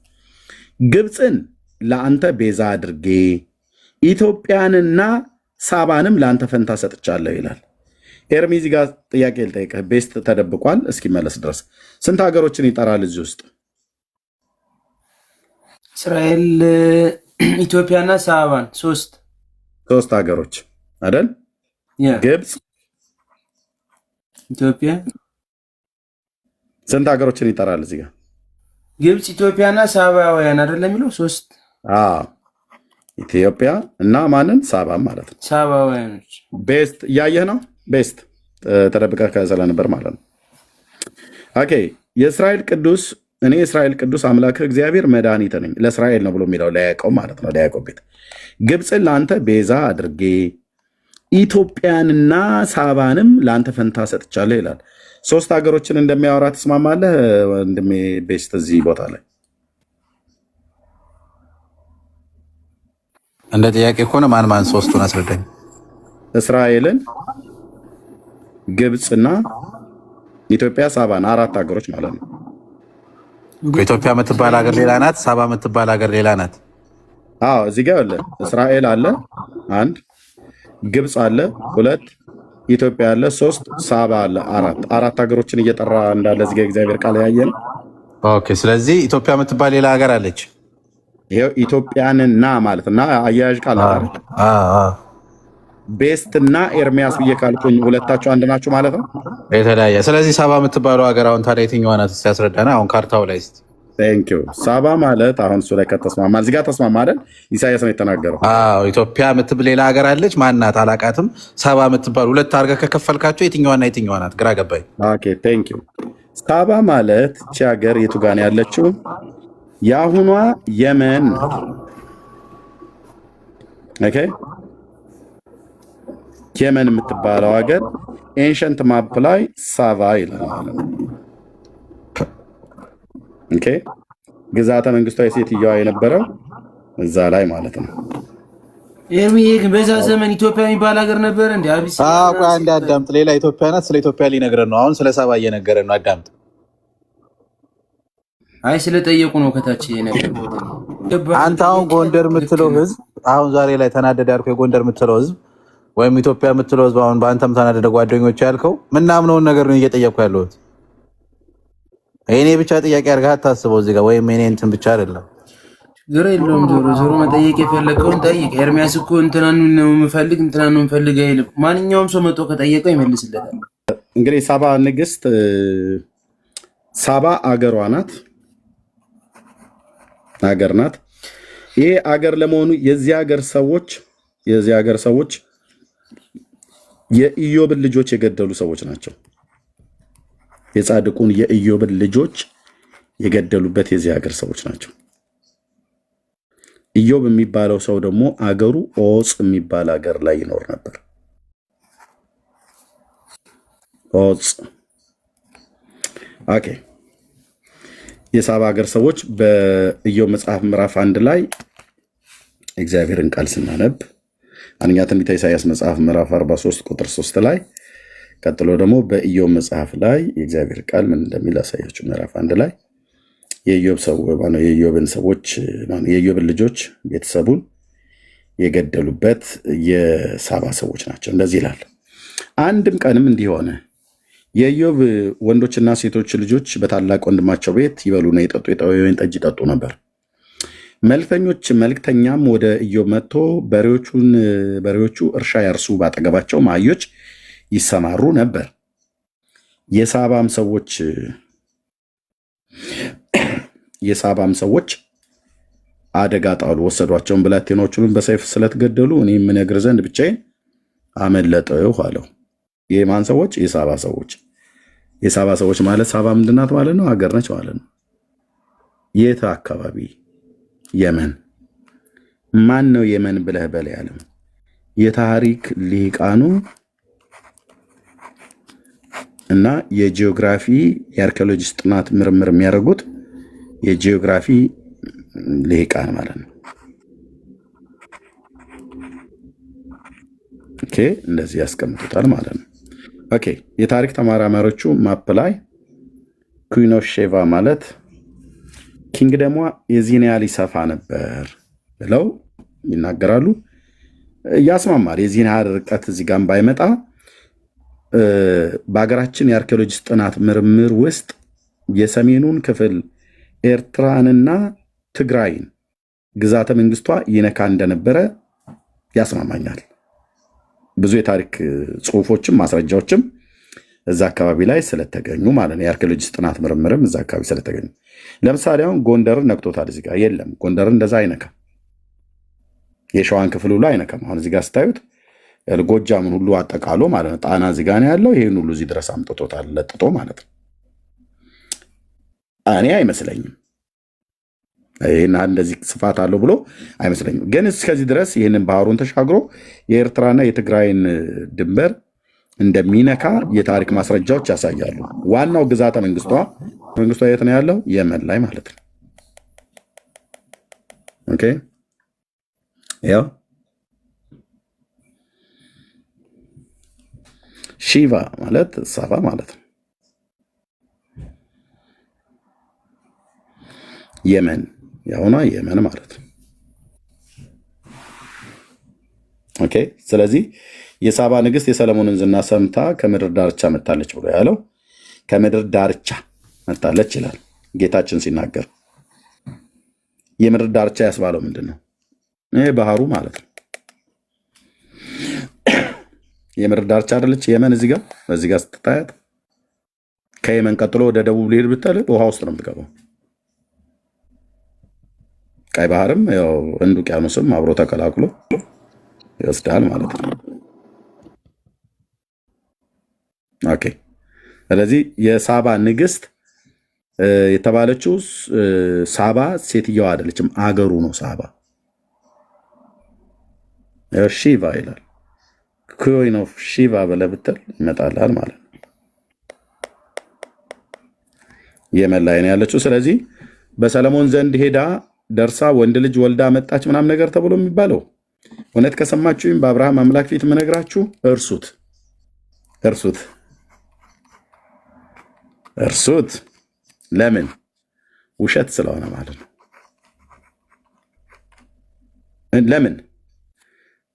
ግብፅን ለአንተ ቤዛ አድርጌ ኢትዮጵያንና ሳባንም ለአንተ ፈንታ ሰጥቻለሁ ይላል። ኤርሚ እዚህ ጋር ጥያቄ ልጠይቅህ። ቤስት ተደብቋል እስኪመለስ ድረስ ስንት ሀገሮችን ይጠራል እዚህ ውስጥ? እስራኤል፣ ኢትዮጵያና ሳባን ሶስት ሀገሮች አይደል? ግብፅ፣ ኢትዮጵያ ስንት ሀገሮችን ይጠራል እዚህ ጋር? ግብፅ፣ ኢትዮጵያና ሳባውያን አይደለም የሚለው ሶስት። ኢትዮጵያ እና ማንን? ሳባ ማለት ነው። ሳባውያኖች። ቤስት እያየህ ነው። ቤስት ተደብቀህ ስለነበር ማለት ነው። ኦኬ የእስራኤል ቅዱስ እኔ የእስራኤል ቅዱስ አምላክህ እግዚአብሔር መድኃኒቴ ነኝ። ለእስራኤል ነው ብሎ የሚለው ለያዕቆብ ማለት ነው። ለያዕቆብ ቤት ግብፅን ለአንተ ቤዛ አድርጌ ኢትዮጵያንና ሳባንም ለአንተ ፈንታ ሰጥቻለሁ ይላል። ሶስት ሀገሮችን እንደሚያወራ ትስማማለህ ወንድሜ ቤስት? እዚህ ቦታ ላይ እንደ ጥያቄ ከሆነ ማን ሶስቱን አስረዳኝ። እስራኤልን፣ ግብፅና ኢትዮጵያ፣ ሳባን፣ አራት ሀገሮች ማለት ነው። ኢትዮጵያ የምትባል ሀገር ሌላ ናት፣ ሳባ የምትባል ሀገር ሌላ ናት። አዎ እዚህ ጋር አለ። እስራኤል አለ አንድ፣ ግብፅ አለ ሁለት፣ ኢትዮጵያ አለ ሶስት፣ ሳባ አለ አራት ሀገሮችን እየጠራ እንዳለ እዚህ ጋር እግዚአብሔር ቃል ያየን። ኦኬ ስለዚህ ኢትዮጵያ የምትባል ሌላ ሀገር አለች። ይሄው ኢትዮጵያንና ማለት እና አያያዥ ቃል አለ። ቤስትና ኤርሚያስ ብዬ ካልኩኝ ሁለታቸው አንድ ናቸው ማለት ነው። የተለያየ። ስለዚህ ሳባ የምትባለው ሀገር አሁን ታዲያ የትኛዋ ናት ሲያስረዳና አሁን ካርታው ላይ እስኪ። ቴንክ ዩ። ሳባ ማለት አሁን እሱ ላይ ከተስማማ እዚህ ጋር ተስማማ አይደል? ኢሳያስ ነው የተናገረው። ኢትዮጵያ የምትብል ሌላ ሀገር አለች። ማናት? አላቃትም። ሳባ የምትባል ሁለት አድርገህ ከከፈልካቸው የትኛዋና የትኛዋ ናት? ግራ ገባኝ። ኦኬ ቴንክ ዩ። ሳባ ማለት እቺ ሀገር የቱ ጋር ነው ያለችው? የአሁኗ የመን። ኦኬ የመን የምትባለው ሀገር ኤንሸንት ማፕ ላይ ሳባ ይላል ማለት ነው። ኦኬ ግዛተ መንግስቷ የሴትዮዋ የነበረው እዛ ላይ ማለት ነው። ኤርሚ ግን በዛ ዘመን ኢትዮጵያ የሚባል ሀገር ነበር እንዴ? አቢስ አንድ አዳምጥ። ሌላ ኢትዮጵያ ናት። ስለ ኢትዮጵያ ሊነግረን ነው። አሁን ስለ ሳባ እየነገረን ነው። አዳምጥ። አይ ስለጠየቁ ነው ከታች ነገር። አንተ አሁን ጎንደር የምትለው ህዝብ አሁን ዛሬ ላይ ተናደደ ያልከው የጎንደር የምትለው ህዝብ ወይም ኢትዮጵያ የምትለው ህዝብ አሁን በአንተም ተናደደ ጓደኞች ያልከው ምናምነውን ነገር ነው እየጠየቁ ያለሁት። እኔ ብቻ ጥያቄ አድርገህ አታስበው እዚህ ጋር ወይም እኔ እንትን ብቻ አይደለም። ዞሮ የለውም። ዞሮ መጠየቅ የፈለከውን ጠይቅ። ኤርሚያስ እኮ እንትናን ነው የምፈልግ እንትናን ነው የምፈልግ አይልም። ማንኛውም ሰው መጥቶ ከጠየቀው ይመልስለታል። እንግዲህ ሳባ ንግስት፣ ሳባ አገሯ ናት፣ አገር ናት። ይሄ አገር ለመሆኑ የዚህ ሀገር ሰዎች የኢዮብን ልጆች የገደሉ ሰዎች ናቸው። የጻድቁን የኢዮብን ልጆች የገደሉበት የዚህ ሀገር ሰዎች ናቸው። ኢዮብ የሚባለው ሰው ደግሞ አገሩ ኦጽ የሚባል ሀገር ላይ ይኖር ነበር። ኦጽ። ኦኬ የሳባ ሀገር ሰዎች በኢዮብ መጽሐፍ ምዕራፍ 1 ላይ እግዚአብሔርን ቃል ስናነብ አንደኛ ትንቢተ ኢሳይያስ መጽሐፍ ምዕራፍ 43 ቁጥር 3 ላይ ቀጥሎ ደግሞ በኢዮብ መጽሐፍ ላይ የእግዚአብሔር ቃል ምን እንደሚል አሳያችሁ። ምዕራፍ 1 ላይ የኢዮብን ልጆች ቤተሰቡን የገደሉበት የሳባ ሰዎች ናቸው። እንደዚህ ይላል። አንድም ቀንም እንዲህ ሆነ፣ የኢዮብ ወንዶችና ሴቶች ልጆች በታላቅ ወንድማቸው ቤት ይበሉና ይጠጡ የወይን ጠጅ ይጠጡ ነበር። መልክተኛም ወደ ኢዮብ መጥቶ በሬዎቹ እርሻ ያርሱ፣ ባጠገባቸው አህዮች ይሰማሩ ነበር። የሳባም ሰዎች አደጋ ጣሉ፣ ወሰዷቸውን፣ ብላቴኖቹንም በሰይፍ ስለተገደሉ እኔ የምነግር ዘንድ ብቻዬን አመለጥሁ አለው። የማን ሰዎች? የሳባ ሰዎች። የሳባ ሰዎች ማለት ሳባ ምንድናት ማለት ነው? ሀገር ነች ማለት ነው። የት አካባቢ? የመን። ማን ነው የመን ብለህ በላይ ያለም የታሪክ ሊቃኑ እና የጂኦግራፊ የአርኪኦሎጂስት ጥናት ምርምር የሚያደርጉት የጂኦግራፊ ሊቃን ማለት ነው። ኦኬ፣ እንደዚህ ያስቀምጡታል ማለት ነው። ኦኬ፣ የታሪክ ተመራማሪዎቹ ማፕ ላይ ኩዊን ኦፍ ሼቫ ማለት ኪንግደሟ የዚህን ያህል ይሰፋ ነበር ብለው ይናገራሉ። ያስማማል። የዚህን ያህል ርቀት እዚህ ጋር ባይመጣ በሀገራችን የአርኪኦሎጂስት ጥናት ምርምር ውስጥ የሰሜኑን ክፍል ኤርትራንና ትግራይን ግዛተ መንግስቷ ይነካ እንደነበረ ያስማማኛል። ብዙ የታሪክ ጽሁፎችም ማስረጃዎችም እዛ አካባቢ ላይ ስለተገኙ ማለት ነው። የአርኪኦሎጂስት ጥናት ምርምርም እዛ አካባቢ ስለተገኙ፣ ለምሳሌ አሁን ጎንደርን ነክቶታል። እዚህ ጋር የለም፣ ጎንደርን እንደዛ አይነካም። የሸዋን ክፍል ሁሉ አይነካም። አሁን እዚህ ጋር ስታዩት ጎጃምን ሁሉ አጠቃሎ ማለት ነው። ጣና እዚህ ጋር ነው ያለው። ይህን ሁሉ እዚህ ድረስ አምጥቶታል፣ ለጥጦ ማለት ነው። እኔ አይመስለኝም ይህን እንደዚህ ስፋት አለው ብሎ አይመስለኝም። ግን እስከዚህ ድረስ ይህንን ባህሩን ተሻግሮ የኤርትራና የትግራይን ድንበር እንደሚነካ የታሪክ ማስረጃዎች ያሳያሉ። ዋናው ግዛተ መንግስቷ የት ነው ያለው? የመን ላይ ማለት ነው። ኦኬ፣ ያው ሺቫ ማለት ሳባ ማለት ነው። የመን ያውና የመን ማለት ነው። ኦኬ፣ ስለዚህ የሳባ ንግስት የሰለሞንን ዝና ሰምታ ከምድር ዳርቻ መታለች ብሎ ያለው ከምድር ዳርቻ መታለች ይላል ጌታችን ሲናገር። የምድር ዳርቻ ያስባለው ምንድን ነው? ይሄ ባህሩ ማለት ነው። የምድር ዳርቻ አይደለች የመን? እዚህ ጋር ስትታያት ከየመን ቀጥሎ ወደ ደቡብ ሊሄድ ብትል ውሃ ውስጥ ነው የምትገባው። ቀይ ባህርም ያው ህንድ ውቅያኖስም አብሮ ተቀላቅሎ ይወስዳል ማለት ነው። ኦኬ፣ ስለዚህ የሳባ ንግስት የተባለችው ሳባ ሴትየዋ አይደለችም፣ አገሩ ነው ሳባ። ሺቫ ይላል። ኩዊን ኦፍ ሺቫ ብለህ ብትል ይመጣልሃል ማለት ነው። የመን ላይ ነው ያለችው። ስለዚህ በሰለሞን ዘንድ ሄዳ ደርሳ ወንድ ልጅ ወልዳ መጣች ምናምን ነገር ተብሎ የሚባለው እውነት ከሰማችሁኝ በአብርሃም አምላክ ፊት የምነግራችሁ እርሱት። ለምን? ውሸት ስለሆነ ማለት ነው። ለምን?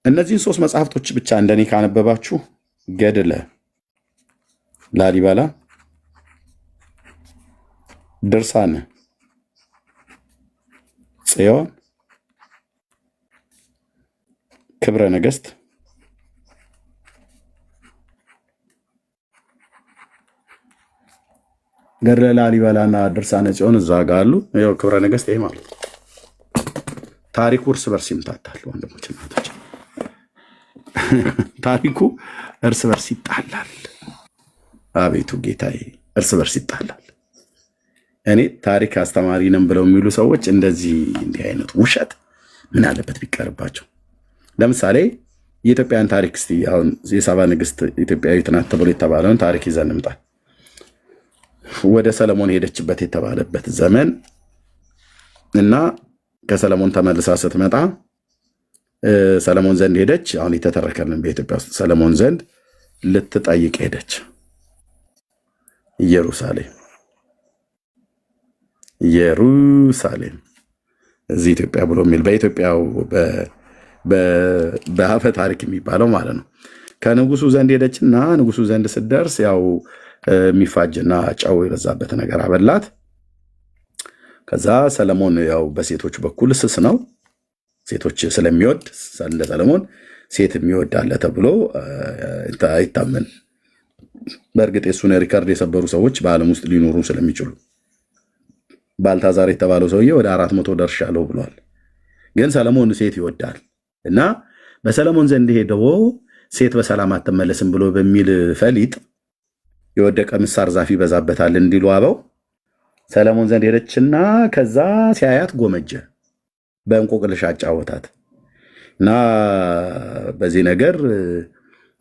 እነዚህን 3 መጽሐፍቶች ብቻ እንደኔ ካነበባችሁ ገድለ ላሊበላ፣ ድርሳነ ጽዮን፣ ክብረ ነገስት፣ ገድለ ላሊበላና ድርሳነ ጽዮን እዛ ጋ አሉ። ያው ክብረ ነገስት ይሄ ማለት ነው። ታሪኩ እርስ በርስ ይምታታል ወንድሞች እናቶች። ታሪኩ እርስ በርስ ይጣላል። አቤቱ ጌታዬ፣ እርስ በርስ ይጣላል። እኔ ታሪክ አስተማሪ ነን ብለው የሚሉ ሰዎች እንዲህ አይነት ውሸት ምን አለበት ቢቀርባቸው። ለምሳሌ የኢትዮጵያን ታሪክ እስቲ አሁን የሳባ ንግስት ኢትዮጵያዊት ናት ተብሎ የተባለውን ታሪክ ይዘን እንምጣ። ወደ ሰለሞን ሄደችበት የተባለበት ዘመን እና ከሰለሞን ተመልሳ ስትመጣ ሰለሞን ዘንድ ሄደች። አሁን የተተረከልን በኢትዮጵያ ውስጥ ሰለሞን ዘንድ ልትጠይቅ ሄደች ኢየሩሳሌም። ኢየሩሳሌም እዚህ ኢትዮጵያ ብሎ የሚል በኢትዮጵያው በአፈ ታሪክ የሚባለው ማለት ነው። ከንጉሱ ዘንድ ሄደችና ንጉሱ ዘንድ ስትደርስ ያው የሚፋጅና ጨው የበዛበት ነገር አበላት። ከዛ ሰለሞን ያው በሴቶች በኩል ስስ ነው፣ ሴቶች ስለሚወድ እንደ ሰለሞን ሴት የሚወድ አለ ተብሎ አይታመን። በእርግጥ የሱን ሪከርድ የሰበሩ ሰዎች በዓለም ውስጥ ሊኖሩ ስለሚችሉ ባልታዛር የተባለው ሰውዬ ወደ 400 ደርሻለሁ ብሏል። ግን ሰለሞን ሴት ይወዳል እና በሰለሞን ዘንድ ሄደው ሴት በሰላም አትመለስም ብሎ በሚል ፈሊጥ የወደቀ ምሳር ዛፍ ይበዛበታል እንዲሉ አበው ሰለሞን ዘንድ ሄደችና ከዛ ሲያያት ጎመጀ፣ በእንቆቅልሽ አጫወታት እና በዚህ ነገር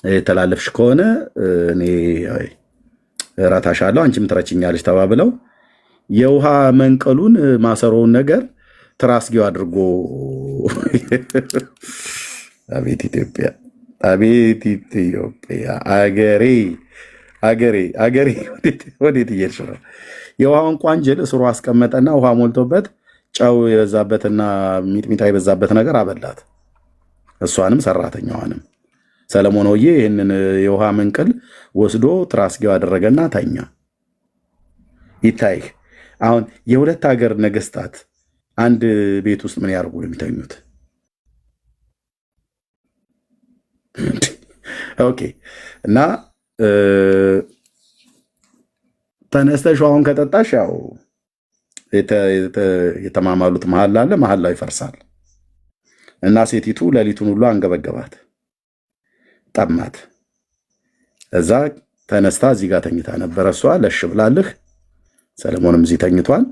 የተላለፍሽ ከሆነ እኔ እራታሻለሁ አንቺም ትረችኛለሽ ተባብለው የውሃ መንቀሉን ማሰሮውን ነገር ትራስጌው አድርጎ አቤት ኢትዮጵያ፣ አቤት ኢትዮጵያ፣ አገሬ ወዴት እየሄድሽ ነው? የውሃውን ቋንጅል እስሩ አስቀመጠና ውሃ ሞልቶበት ጨው የበዛበትና ሚጥሚጣ የበዛበት ነገር አበላት፣ እሷንም ሰራተኛዋንም። ሰለሞን ሆዬ ይህንን የውሃ መንቅል ወስዶ ትራስጌው አደረገና ተኛ። ይታይህ አሁን የሁለት ሀገር ነገስታት አንድ ቤት ውስጥ ምን ያደርጉ የሚተኙት? ኦኬ። እና ተነስተሽ አሁን ከጠጣሽ ያው የተማማሉት መሀል አለ፣ መሀላው ይፈርሳል። እና ሴቲቱ ሌሊቱን ሁሉ አንገበገባት፣ ጠማት። እዛ ተነስታ እዚህ ጋር ተኝታ ነበረ። እሷ ለሽ ብላልህ፣ ሰለሞንም እዚህ ተኝቷል።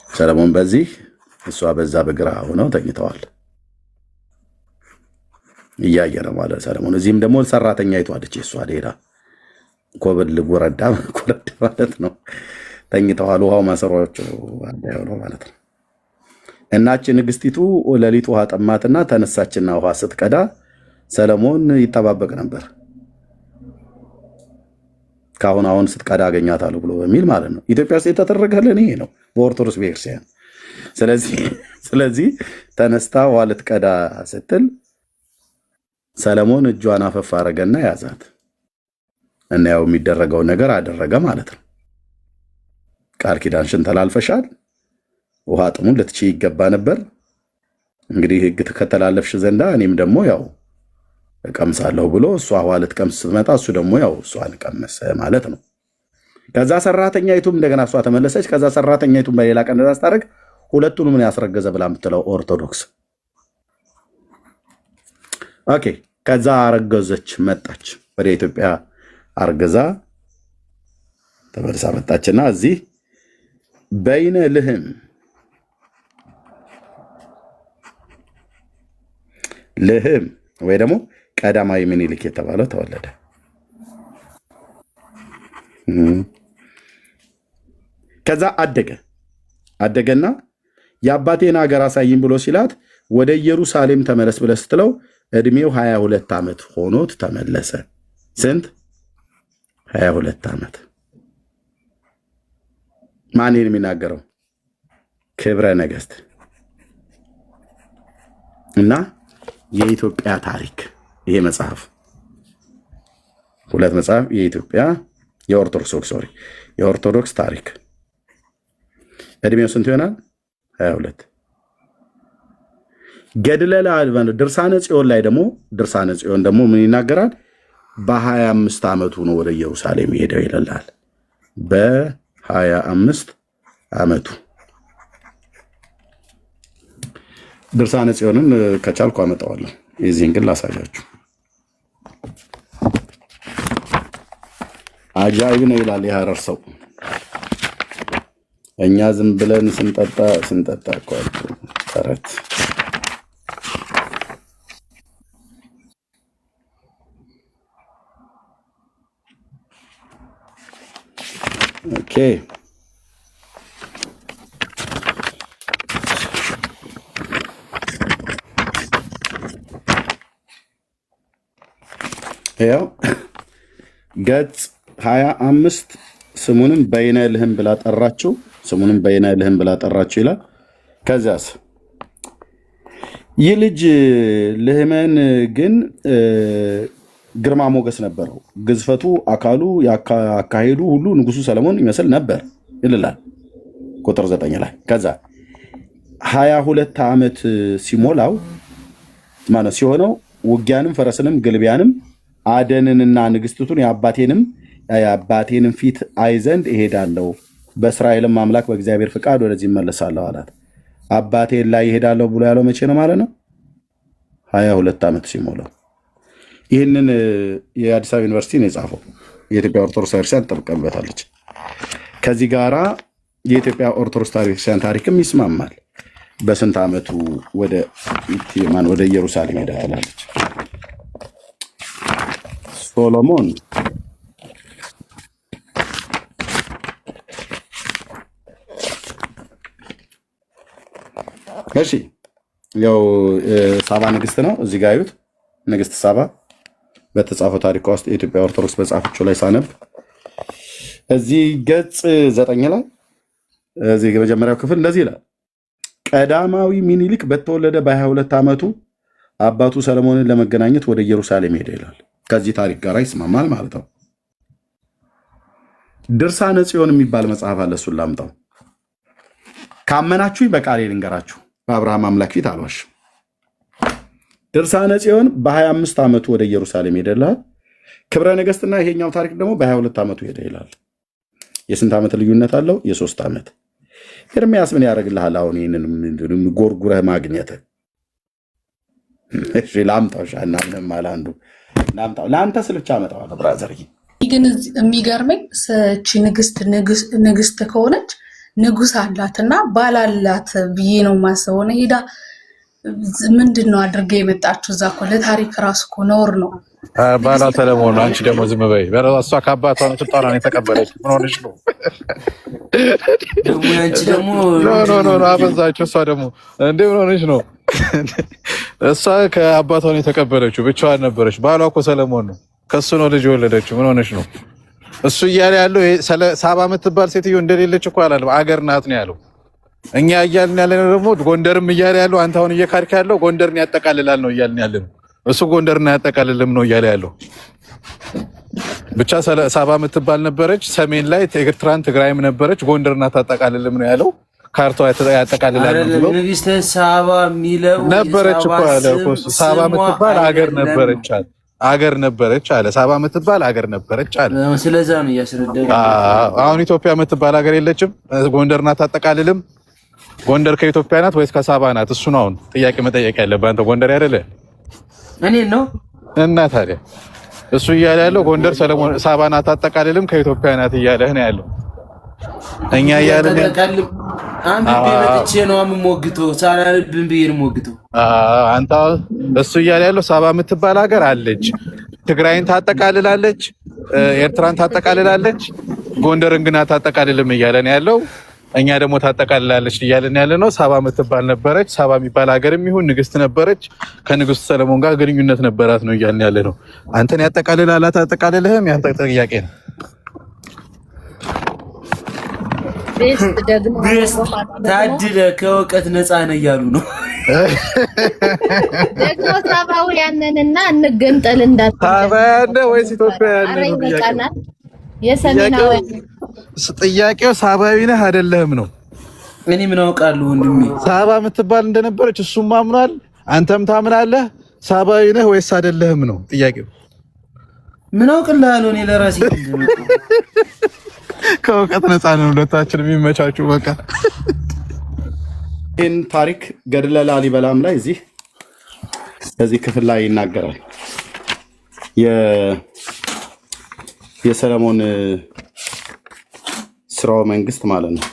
ሰለሞን በዚህ እሷ በዛ በግራ ሆነው ተኝተዋል። እያየ ነው ማለት ሰለሞን። እዚህም ደግሞ ሰራተኛ አይቷለች። እሷ ሌላ ኮብል ጎረዳ ማለት ነው። ተኝተዋል። ውሃው ማሰሮዎች አንዳይ ነው ማለት ነው። እናች ንግስቲቱ ሌሊት ውሃ ጠማትና ተነሳችና ውሃ ስትቀዳ ሰለሞን ይጠባበቅ ነበር። ካሁን አሁን ስትቀዳ አገኛታለሁ ብሎ በሚል ማለት ነው። ኢትዮጵያ ውስጥ የተደረገልን ይሄ ነው በኦርቶዶክስ ቤተክርስቲያን። ስለዚህ ተነስታ ውሃ ልትቀዳ ስትል ሰለሞን እጇን አፈፍ አረገና ያዛት እና ያው የሚደረገው ነገር አደረገ ማለት ነው። ቃል ኪዳንሽን ተላልፈሻል፣ ውሃ ጥሙን ልትችይ ይገባ ነበር። እንግዲህ ሕግ ከተላለፍሽ ዘንዳ እኔም ደግሞ ያው እቀምሳለሁ ብሎ እሷ ውሃ ልትቀምስ ስትመጣ እሱ ደግሞ ያው እሷን ቀመሰ ማለት ነው። ከዛ ሰራተኛይቱም እንደገና እሷ ተመለሰች። ከዛ ሰራተኛይቱም በሌላ ቀን እንደዛ ስታደርግ ሁለቱንም ምን ያስረገዘ ብላ የምትለው ኦርቶዶክስ። ኦኬ። ከዛ አረገዘች፣ መጣች ወደ ኢትዮጵያ አርገዛ ተመልሳ መጣችና እዚህ በይነ ልህም ወይ ደግሞ ቀዳማዊ ምኒልክ የተባለው ተወለደ። ከዛ አደገና የአባቴን ሀገር አሳይም ብሎ ሲላት ወደ ኢየሩሳሌም ተመለስ ብለህ ስትለው እድሜው 22 ዓመት ሆኖት ተመለሰ። ስንት? 22 ዓመት። ማንን የሚናገረው? ክብረ ነገስት እና የኢትዮጵያ ታሪክ። ይሄ መጽሐፍ ሁለት መጽሐፍ፣ የኢትዮጵያ የኦርቶዶክስ ታሪክ። እድሜው ስንት ይሆናል? 22። ገድለ ለአልባን ድርሳነ ጽዮን ላይ ደግሞ ድርሳነ ጽዮን ደግሞ ምን ይናገራል? በ25 ዓመቱ ነው ወደ ኢየሩሳሌም ሄደው ይላል። በ25 ዓመቱ ድርሳነ ጽዮንን ከቻልኩ አመጣዋለሁ። የዚህን ግን ላሳያችሁ። አጃይብ ነው ይላል የሐረር ሰው። እኛ ዝም ብለን ስንጠጣ እኮ ተረት። ኦኬ። ያው ገጽ 25 ስሙንም በይነ ልህም ብላ ጠራችው ይላል። ከዚያስ ይህ ልጅ ልህመን ግን ግርማ ሞገስ ነበረው፣ ግዝፈቱ፣ አካሉ፣ አካሄዱ ሁሉ ንጉሱ ሰለሞን ይመስል ነበር ይላል ቁጥር 9 ላይ። ከዛ 22 ዓመት ሲሞላው ማለት ሲሆነው ውጊያንም ፈረስንም ግልቢያንም አደንንና ንግስቲቱን የአባቴንም ፊት አይ ዘንድ እሄዳለሁ፣ በእስራኤልም አምላክ በእግዚአብሔር ፍቃድ ወደዚህ እመለሳለሁ አላት። አባቴን ላይ ይሄዳለሁ ብሎ ያለው መቼ ነው ማለት ነው? 22 ዓመት ሲሞላው። ይህንን የአዲስ አበባ ዩኒቨርሲቲ ነው የጻፈው። የኢትዮጵያ ኦርቶዶክስ ቤተክርስቲያን ጠብቀበታለች። ከዚህ ጋራ የኢትዮጵያ ኦርቶዶክስ ቤተክርስቲያን ታሪክም ይስማማል። በስንት ዓመቱ ወደ ኢየሩሳሌም ሄዳ ትላለች? ሶሎሞን እሺ፣ ያው ሳባ ንግስት ነው። እዚህ ጋር ያዩት ንግስት ሳባ በተጻፈው ታሪኳ ውስጥ የኢትዮጵያ ኦርቶዶክስ በጻፈችው ላይ ሳነብ እዚህ ገጽ 9 ላይ እዚህ የመጀመሪያው ክፍል እንደዚህ ይላል። ቀዳማዊ ሚኒሊክ በተወለደ በ22 ዓመቱ አባቱ ሰለሞንን ለመገናኘት ወደ ኢየሩሳሌም ሄደ ይላል። ከዚህ ታሪክ ጋር ይስማማል ማለት ነው። ድርሳነ ጽዮን የሚባል መጽሐፍ አለ። እሱን ላምጣው። ካመናችሁኝ በቃሌ ልንገራችሁ፣ በአብርሃም አምላክ ፊት አልዋሽም። ድርሳነ ጽዮን በ25 ዓመቱ ወደ ኢየሩሳሌም ሄደ ይላል። ክብረ ነገሥትና ይሄኛው ታሪክ ደግሞ በ22 ዓመቱ ሄደ ይላል። የስንት ዓመት ልዩነት አለው? የ3 ዓመት። ኤርሚያስ ምን ያደርግልሃል? አሁን ይህንን ጎርጉረህ ማግኘት። እሺ ላምጣው። ሻና ምንም አላንዱ ላምጣው። ለአንተ ስል ብቻ አመጣዋለሁ ብራዘር። ግን የሚገርመኝ ሰቺ ንግስት ከሆነች ንጉስ አላትና ባላላት ብዬ ነው ማሰበው። ነው ሄዳ ምንድን ነው አድርገ የመጣችሁ? እዛ እኮ ለታሪክ ራሱ እኮ ነውር ነው። ባላ ሰለሞን፣ አንቺ ደግሞ ዝም በይ። እሷ ከአባቷ ስልጣኗን የተቀበለች ምን ሆነች ነው? አንቺ ደግሞ አበዛችሁ። እሷ ደግሞ እንደ ምን ሆነች ነው? እሷ ከአባቷን የተቀበለችው ብቻዋን ነበረች። ባሏ እኮ ሰለሞን ነው። ከሱ ነው ልጅ የወለደችው። ምን ሆነች ነው? እሱ እያለ ያለው ሳባ የምትባል ሴትዮ እንደሌለች እኮ አላለም። አገር ናት ነው ያለው። እኛ እያልን ያለነው ደግሞ ጎንደርም እያለ ያለው አንተ አሁን እየካድክ ያለው ጎንደርን ያጠቃልላል ነው እያልን ያለነው። እሱ ጎንደርን አያጠቃልልም ነው እያለ ያለው። ብቻ ሳባ የምትባል ነበረች፣ ሰሜን ላይ ኤርትራን ትግራይም ነበረች። ጎንደርን አታጠቃልልም ነው ያለው። ካርቷ ያጠቃልላል ብሎ ንግስት ሳባ የሚለው ነበረች እኮ ያለ እኮ። ሳባ የምትባል አገር ነበረች አለ። አገር ነበረች አለ። ሳባ የምትባል አገር ነበረች አለ። ስለዛ ነው እያስረዳኝ። አሁን ኢትዮጵያ የምትባል አገር የለችም። ጎንደርን አታጠቃልልም። ጎንደር ከኢትዮጵያ ናት ወይስ ከሳባ ናት? እሱ ነው አሁን ጥያቄ መጠየቅ ያለብህ አንተ። ጎንደር አይደለ እኔ ነው እና ታዲያ እሱ እያለ ያለው ጎንደር ሰለሞን ሳባ ናት አታጠቃልልም ከኢትዮጵያ ናት እያለህ ነው ያለው። እኛ እያልን አንተ በመጥቼ ነው የምሞግተው፣ ሳላልብን ብዬ ነው የምሞግተው። አንተ እሱ እያለ ያለው ሳባ የምትባል ሀገር አለች፣ ትግራይን ታጠቃልላለች፣ ኤርትራን ታጠቃልላለች፣ ጎንደርን ግን አታጠቃልልም እያለን ያለው። እኛ ደግሞ ታጠቃልላለች እያለን ያለ ነው። ሳባ የምትባል ነበረች። ሳባ የሚባል ሀገርም ይሁን ንግስት ነበረች። ከንግስቱ ሰለሞን ጋር ግንኙነት ነበራት ነው እያልን ያለ ነው። አንተን ያጠቃልላል አታጠቃልልህም? ያንተ ጥያቄ ነው። ታድለ ከእውቀት ነፃ ነህ እያሉ ነው ደግሞ ሳባውያንንና እንገንጠል እንዳትል። ሳባውያን ወይስ ኢትዮጵያውያን? የሰሜናውያን ጥያቄው ሳባዊ ነህ አይደለህም ነው። እኔ ምን አውቃለሁ ወንድሜ። ሳባ የምትባል እንደነበረች እሱም አምኗል፣ አንተም ታምናለህ። ሳባዊ ነህ ወይስ አይደለህም ነው ጥያቄው። ምን አውቅልሃለሁ እኔ ለራሴ። ከእውቀት ነፃ ነን ሁለታችን፣ የሚመቻችሁ በቃ። ይህን ታሪክ ገድለ ላሊበላም ላይ እዚህ ክፍል ላይ ይናገራል። የሰለሞን ስራው መንግስት ማለት ነው።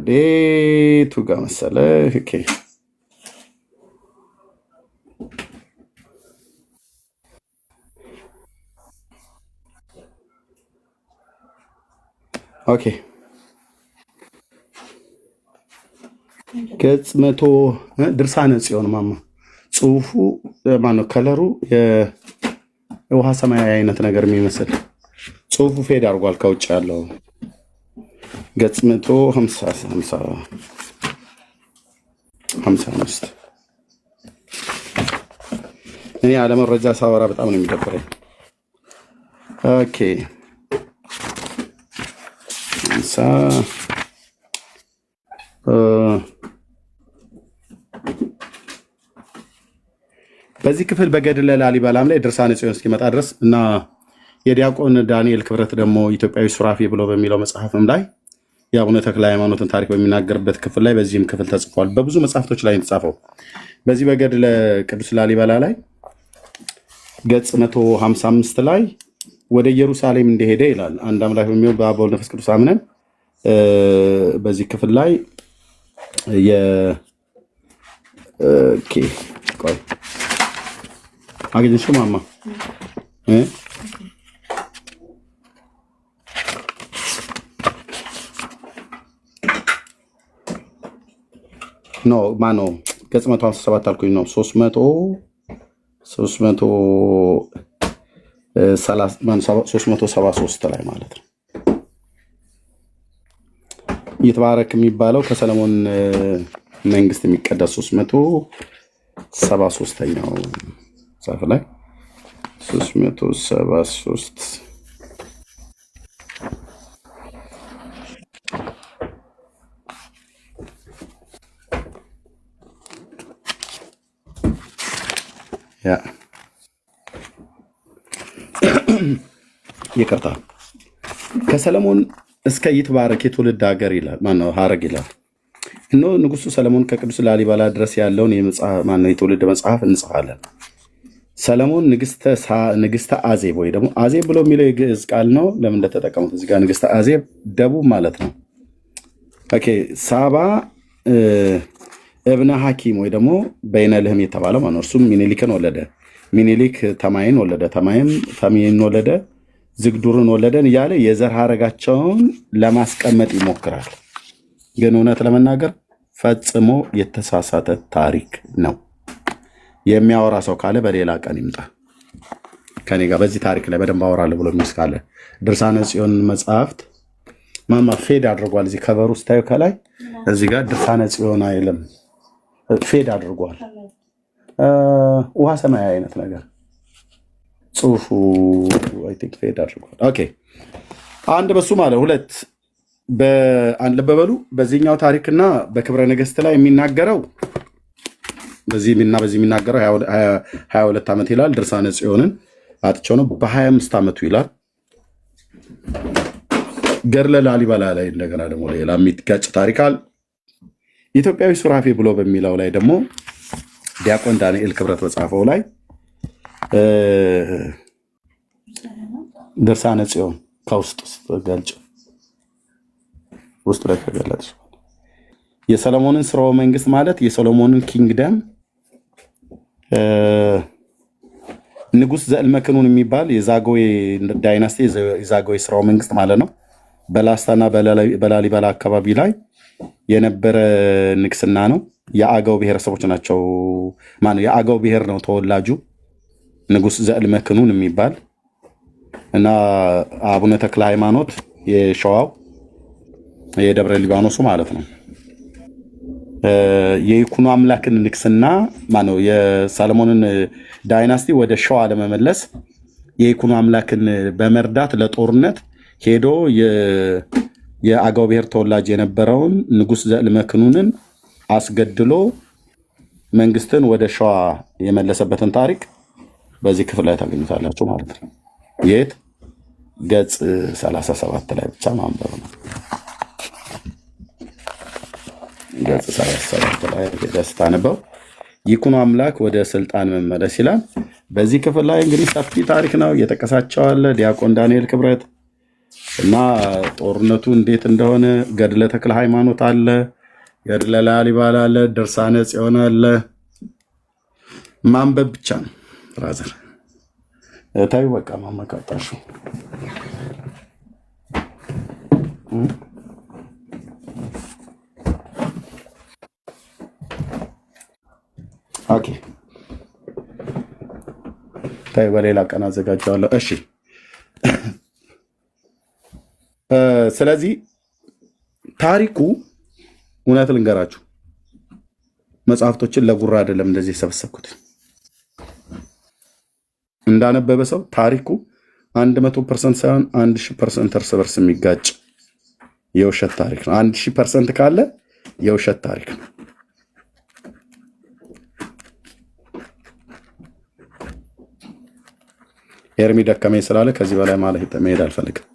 ዴቱ ጋር መሰለህ። ኦኬ ገጽ 100 ድርሳነ ጽዮን ማማ ጽሁፉ ማነው? ከለሩ የውሃ ሰማያዊ አይነት ነገር የሚመስል ጽሁፉ ፌድ አድርጓል። ከውጭ ያለው ገጽ 155 እኔ አለመረጃ ሳወራ በጣም ነው የሚደብረኝ። ኦኬ በዚህ ክፍል በገድለ ላሊበላም ላይ ድርሳነ ጽዮን እስኪመጣ ድረስ እና የዲያቆን ዳንኤል ክብረት ደግሞ ኢትዮጵያዊ ሱራፌ ብሎ በሚለው መጽሐፍም ላይ የአቡነ ተክለ ሃይማኖትን ታሪክ በሚናገርበት ክፍል ላይ በዚህም ክፍል ተጽፏል። በብዙ መጽሐፍቶች ላይ የተጻፈው በዚህ በገድለ ቅዱስ ላሊበላ ላይ ገጽ 155 ላይ ወደ ኢየሩሳሌም እንደሄደ ይላል። አንድ አምላክ በሚሆን በአብ በወልድ በመንፈስ ቅዱስ አምነን በዚህ ክፍል ላይ ቆይ አገኘሽው ማማ ኖ ማኖ ገጽ 157 አልኩኝ ነው 373 ላይ ማለት ነው። ይትባረክ የሚባለው ከሰለሞን መንግስት የሚቀደስ 373ኛው ጻፍ ላይ 373 ያ ይቅርታ ከሰለሞን እስከ ይትባረክ የትውልድ ሀገር ይላል። ማነው ሀረግ ይላል። እነሆ ንጉሱ ሰለሞን ከቅዱስ ላሊበላ ድረስ ያለውን የትውልድ መጽሐፍ እንጽፋለን። ሰለሞን ንግስተ አዜብ ወይ ደግሞ አዜብ ብሎ የሚለው የግዕዝ ቃል ነው። ለምን እንደተጠቀሙት እዚህ ጋር ንግስተ አዜብ ደቡብ ማለት ነው። ኦኬ ሳባ እብነ ሐኪም ወይ ደግሞ በይነ ልህም የተባለው ማለት ነው። እርሱም ሚኒሊክን ወለደ። ሚኒሊክ ተማይን ወለደ። ተማይም ተሚን ወለደ። ዝግዱርን ወለደን እያለ የዘር ሐረጋቸውን ለማስቀመጥ ይሞክራል። ግን እውነት ለመናገር ፈጽሞ የተሳሳተ ታሪክ ነው። የሚያወራ ሰው ካለ በሌላ ቀን ይምጣ ከኔ ጋር በዚህ ታሪክ ላይ በደንብ አወራለሁ ብሎ የሚል ካለ ድርሳነ ጽዮን መጽሐፍት ማማ ፌድ አድርጓል። እዚህ ከበሩ ስታዩ ከላይ እዚህ ጋር ድርሳነ ጽዮን አይልም፣ ፌድ አድርጓል። ውሃ ሰማያዊ አይነት ነገር ጽሁፉ አይ ቲንክ ፌድ አድርጓል። ኦኬ አንድ በሱ ማለት ሁለት በአንድ በበሉ በዚህኛው ታሪክና በክብረ ነገስት ላይ የሚናገረው በዚህ የሚናገረው 22 ዓመት ይላል። ድርሳነ ጽዮንን አጥቸው ነው በ25 ዓመቱ ይላል። ገድለ ላሊበላ ላይ እንደገና ደግሞ ሌላ የሚጋጭ ታሪክ አለ። ኢትዮጵያዊ ሱራፌ ብሎ በሚለው ላይ ደግሞ ዲያቆን ዳንኤል ክብረት በጻፈው ላይ ድርሳነ ጽዮን ከውስጥ ገልጭ ውስጥ ላይ ተገለጸ። የሰሎሞንን ስርወ መንግስት ማለት የሰሎሞንን ኪንግደም ንጉስ ዘእልመክኑን የሚባል የዛጎይ ዳይናስቲ የዛጎይ ስርወ መንግስት ማለት ነው። በላስታና በላሊበላ አካባቢ ላይ የነበረ ንግስና ነው። የአገው ብሔረሰቦች ናቸው። ማነው የአገው ብሔር ነው ተወላጁ ንጉስ ዘእልመክኑን የሚባል እና አቡነ ተክለ ሃይማኖት የሸዋው የደብረ ሊባኖሱ ማለት ነው። የይኩኖ አምላክን ንግስና ማነው የሰሎሞንን ዳይናስቲ ወደ ሸዋ ለመመለስ የይኩኖ አምላክን በመርዳት ለጦርነት ሄዶ የአገው ብሔር ተወላጅ የነበረውን ንጉስ ዘእልመክኑንን አስገድሎ መንግስትን ወደ ሸዋ የመለሰበትን ታሪክ በዚህ ክፍል ላይ ታገኙታላችሁ ማለት ነው። የት ገጽ 37 ላይ ብቻ ማንበብ ነው። ገጽ 37 ላይ ደስታ ነበው ይኩኖ አምላክ ወደ ስልጣን መመለስ ይላል። በዚህ ክፍል ላይ እንግዲህ ሰፊ ታሪክ ነው እየጠቀሳቸው አለ ዲያቆን ዳንኤል ክብረት እና ጦርነቱ እንዴት እንደሆነ ገድለ ተክለ ሃይማኖት አለ፣ ገድለ ላሊበላ አለ፣ ድርሳነ ጽዮን አለ። ማንበብ ብቻ ነው ራዘር ታዩ በቃ ማመካጣሹ ኦኬ ታዩ በሌላ ቀን አዘጋጃለሁ። እሺ ስለዚህ ታሪኩ እውነት ልንገራችሁ መጽሐፍቶችን ለጉራ አይደለም እንደዚህ የሰበሰብኩት። እንዳነበበ ሰው ታሪኩ 100% ሳይሆን 1000% እርስ በርስ የሚጋጭ የውሸት ታሪክ ነው። 1000% ካለ የውሸት ታሪክ ነው። ኤርሚ ደከመኝ ስላለ ከዚህ በላይ ማለት መሄድ አልፈልግም።